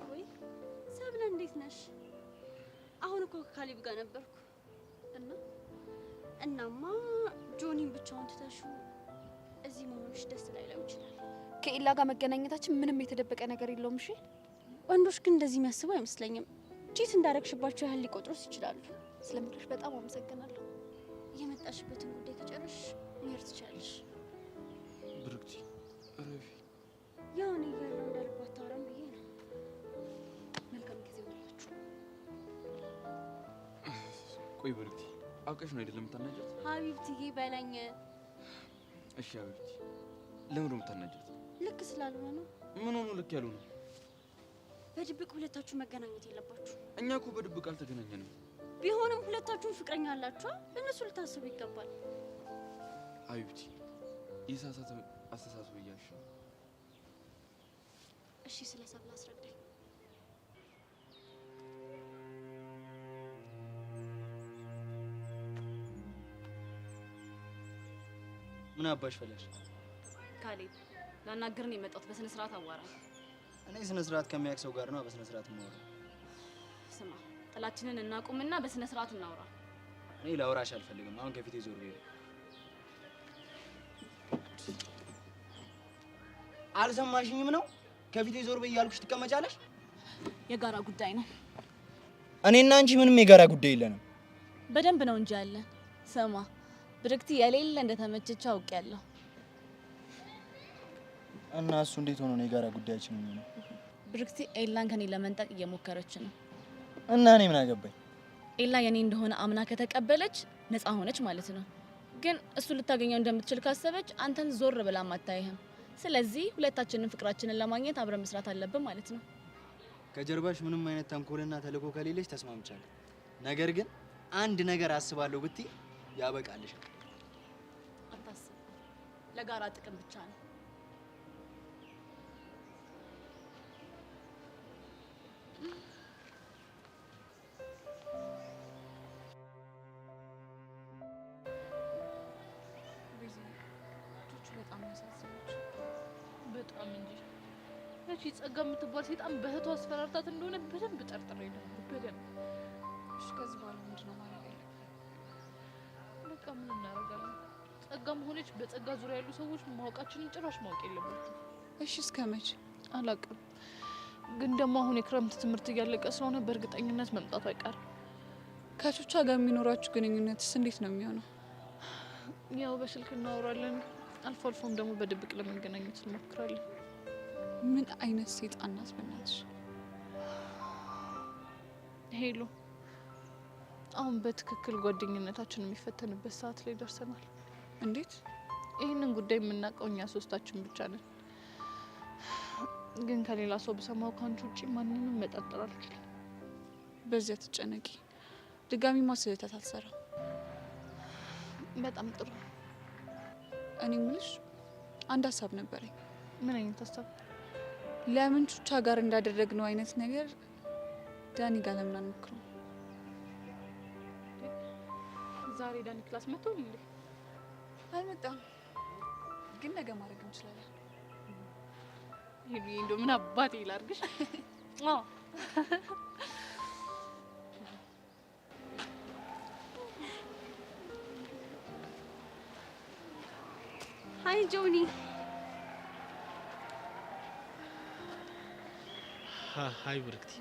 ወይ ሰብለ እንዴት ነሽ? አሁን እኮ ከካሊብ ጋር ነበርኩ እናማ ጆኒን ብቻውን ትተሽው እዚህ መሆንሽ ደስ ላይለው ይችላል። ከኤላ ጋር መገናኘታችን ምንም የተደበቀ ነገር የለውም። እሺ ወንዶች ግን እንደዚህ የሚያስቡ አይመስለኝም። ቺት እንዳረግሽባቸው ያህል ሊቆጥሩስ ይችላሉ። ስለምክርሽ በጣም አመሰግናለሁ። የመጣሽበትን ጉዳይ ከጨረሽ መሄድ ትችላለሽ። ብርክቲ ረፊ ያው እኔ እያለሁ እንዳልኩ አታወራም ብዬ ነው። መልካም ጊዜ ሆነላችሁ። ቆይ ብርክቲ አውቀሽ ነው አይደለም የምታናጃት? ሀቢብትዬ በለኝ። እሺ ሀቢብቲ ለምን ነው የምታናጃት? ልክ ስላልሆነ ነው። ምን ሆኖ ልክ ያልሆነ? በድብቅ ሁለታችሁ መገናኘት የለባችሁ። እኛ እኮ በድብቅ አልተገናኘንም። ቢሆንም ሁለታችሁም ፍቅረኛ አላችሁ። እነሱ ልታስቡ ይገባል። ሀቢብቲ የሳሳተ አስተሳሰብ እያልሽ ነው። እሺ ስለ ሰብለ አስረዳኝ። ምን አባሽ ፈለግሽ? ካሌብ ላናግርህ ነው የመጣሁት። በስነ ስርዓት አዋራኝ። እኔ ስነ ስርዓት ከሚያውቅ ሰው ጋር ነው በስነ ስርዓት የማወራው። ስማ ጥላችንን እናቁምና በስነ ስርዓት እናውራ። እኔ ላውራሽ አልፈልግም። አሁን ከፊቴ ዞር በይ። አልሰማሽኝም ነው? ከፊቴ ዞር በይ እያልኩሽ ትቀመጫለሽ? የጋራ ጉዳይ ነው። እኔና አንቺ ምንም የጋራ ጉዳይ የለንም። በደንብ ነው እንጂ አለ። ስማ ብርክቲ የሌለ እንደተመቸች አውቄያለሁ። እና እሱ እንዴት ሆኖ ነው የጋራ ጉዳያችን የሚሆነው? ብርክቲ ኤላን ከኔ ለመንጠቅ እየሞከረች ነው። እና እኔ ምን አገባኝ? ኤላ የኔ እንደሆነ አምና ከተቀበለች ነፃ ሆነች ማለት ነው። ግን እሱ ልታገኘው እንደምትችል ካሰበች አንተን ዞር ብላ አታይህም። ስለዚህ ሁለታችንን ፍቅራችንን ለማግኘት አብረን መስራት አለብን ማለት ነው። ከጀርባሽ ምንም አይነት ተንኮልና ተልዕኮ ከሌለሽ ተስማምቻለሁ። ነገር ግን አንድ ነገር አስባለሁ ብትይ ያበቃልሽ። አታስብ። ለጋራ ጥቅም ብቻ ነው። በጣም እንጂ እቺ ጸጋ የምትባል ሴጣን በእህቷ አስፈራርታት እንደሆነ በደንብ ጠርጥሬ ነበር። በደንብ እሺ፣ ከዚህ በኋላ ምንድን ነው ማድረግ ያለብን? በቃ ምን እናደርጋለን? ጸጋም ሆነች በጸጋ ዙሪያ ያሉ ሰዎች ማወቃችንን ጭራሽ ማወቅ የለባቸውም። እሺ፣ እስከ መቼ አላውቅም፣ ግን ደግሞ አሁን የክረምት ትምህርት እያለቀ ስለሆነ በእርግጠኝነት መምጣቱ አይቀርም። ከቹቻ ጋር የሚኖራችሁ ግንኙነትስ እንዴት ነው የሚሆነው? ያው በስልክ እናወራለን፣ አልፎ አልፎም ደግሞ በድብቅ ለመገናኘት እንሞክራለን። ምን አይነት ሴጣን ናት በእናትሽ? ሄሎ፣ አሁን በትክክል ጓደኝነታችን የሚፈተንበት ሰዓት ላይ ደርሰናል። እንዴት? ይህንን ጉዳይ የምናውቀው እኛ ሶስታችን ብቻ ነን። ግን ከሌላ ሰው ብሰማው ካንቺ ውጪ ማንንም መጠርጠር አልችልም። በዚያ ትጨነቂ። ድጋሚ ማስህተት አትሰራ። በጣም ጥሩ። እኔ ምልሽ አንድ ሀሳብ ነበረኝ። ምን አይነት ሀሳብ? ለምን ቹቻ ጋር እንዳደረግነው አይነት ነገር ዳኒ ጋር ለምን አንሞክረው? ዛሬ ዳኒ ክላስ መጥቶ እንዴ? አልመጣም፣ ግን ነገ ማድረግ እንችላለን። ይሄ እንደው ምን አባቴ ላድርግሽ? አዎ ሃይ ጆኒ። ሃይ ብርክቲ።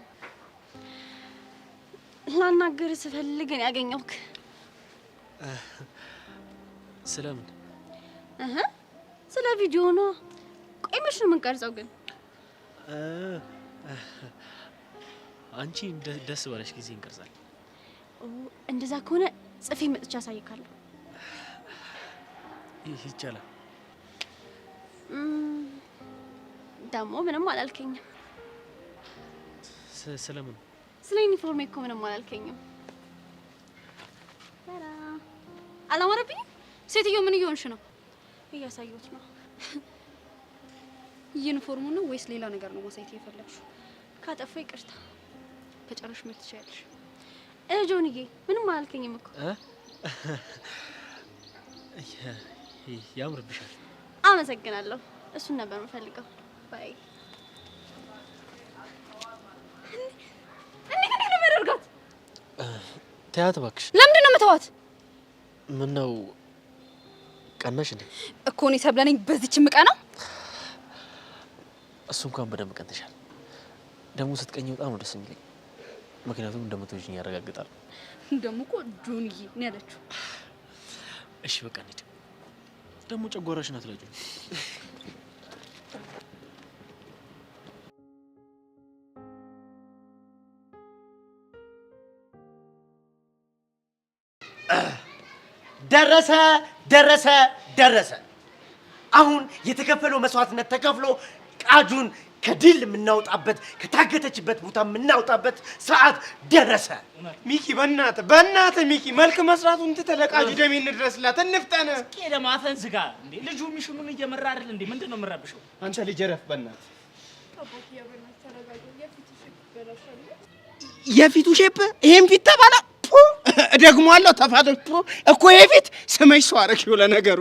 ላናግርህ ስፈልግ ነው ያገኘሁክ። ስለምን? ስለ ቪዲዮ ነው። ቆይ መች ነው የምንቀርጸው ግን? አንቺ ደስ ባለሽ ጊዜ እንቀርጻለን። እንደዛ ከሆነ ጽፌ መጥቻ አሳይካለሁ። ይቻላል። ደግሞ ምንም አላልከኝም። ስለምን? ስለ ዩኒፎርሜ እኮ ምንም አላልከኝም። አላማረብኝም? ሴትዮ ምን እየሆንሽ ነው? እያሳየሁት ነው። ዩኒፎርሙ ነው ወይስ ሌላ ነገር ነው ማሳየት የፈለግሽው? ካጠፋ ይቅርታ፣ ከጨረሽ መት ትችያለሽ። ጆንዬ ምንም አላልከኝም እኮ። ያምርብሻል። አመሰግናለሁ። እሱን ነበር የምፈልገው። ባይ። እንዴት ነው የማደርጋት? ተያት እባክሽ። ለምንድን ነው የምተዋት? ምን ነው ቀናሽ እንዴ? እኮ እኔ ሰብለነኝ በዚች ምቀናው። እሱ እንኳን በደንብ ቀንተሻል። ደግሞ ስትቀኝ በጣም ነው ደስ የሚለኝ፣ ምክንያቱም እንደምትወጂኝ ያረጋግጣል። ደግሞ እኮ ጆንዬ ነው ያለችው። እሺ በቃ እንሂድ። ደግሞ ጨጓራሽን አትላጩ። ደረሰ ደረሰ ደረሰ። አሁን የተከፈለው መስዋዕትነት ተከፍሎ ቃጁን ከድል የምናወጣበት ከታገተችበት ቦታ የምናወጣበት ሰዓት ደረሰ። ሚኪ በእናትህ ሚኪ መልክ መስራቱን ትተህ ለቃጁ ደሜ እንድረስላት እንፍጠን። እስኪ ለማፈን ዝጋ እንዴ! ልጁ ሚሽኑን እየመራ አይደል እንዴ? ምንድነው የምረብሸው? አንተ ልጅ ረፍ በእናትህ። የፊቱ ሼፕ ይሄን ፊት ተባለ ደግሞአለሁ ተፋደኩ እኮ የፊት ስመሽ ሰው አረግሽው ለነገሩ።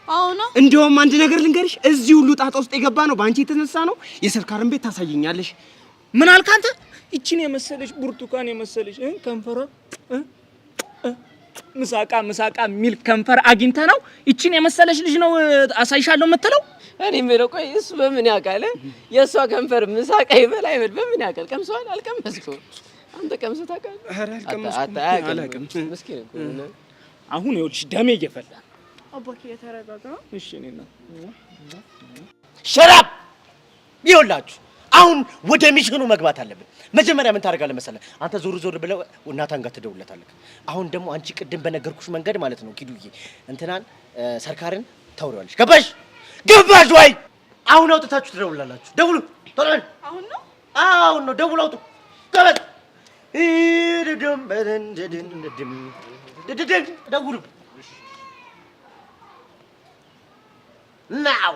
አሁን እንደውም አንድ ነገር ልንገርሽ፣ እዚህ ሁሉ ጣጣ ውስጥ የገባ ነው በአንቺ የተነሳ ነው። የሰርካርን ቤት ታሳየኛለሽ። ምን አልክ አንተ? እቺን የመሰለሽ ብርቱካን የመሰለሽ ከንፈሯ ምሳቃ የሚል ከንፈር አግኝተ ነው እቺን የመሰለሽ ልጅ ነው አሳይሻለሁ የምትለው? እኔ የምለው ቆይ እሱ በምን ያውቃል? የእሷ ከንፈር ምሳቃ ይበላ አይበል በምን ያውቃል? ቀምሰዋል? አልቀመስኩም። አንተ ቀምሰህ ታውቃለህ? ኧረ አልቀመስኩም። ምስኪን እኮ ነው። አሁን ይኸውልሽ ደሜ እየፈላ አባኪ የተረጋጋ። እሺ እኔና ሸራብ ይኸውላችሁ፣ አሁን ወደ ሚሽኑ መግባት አለብን። መጀመሪያ ምን ታደርጋለህ መሰለህ? አንተ ዞር ብለው እናታን ጋር ትደውልለታለህ። አሁን ደግሞ አንቺ ቅድም በነገርኩሽ መንገድ ማለት ነው ኪዱዬ እንትናን ሰርካርን ታውሪዋለሽ። ገባሽ ወይ? አሁን አውጥታችሁ ትደውላላችሁ። ደውሉ ቶሎ። አሁን ነው? አሁን ነው። ደውሉ፣ አውጡ። ገበዝ ደውሉ። ናው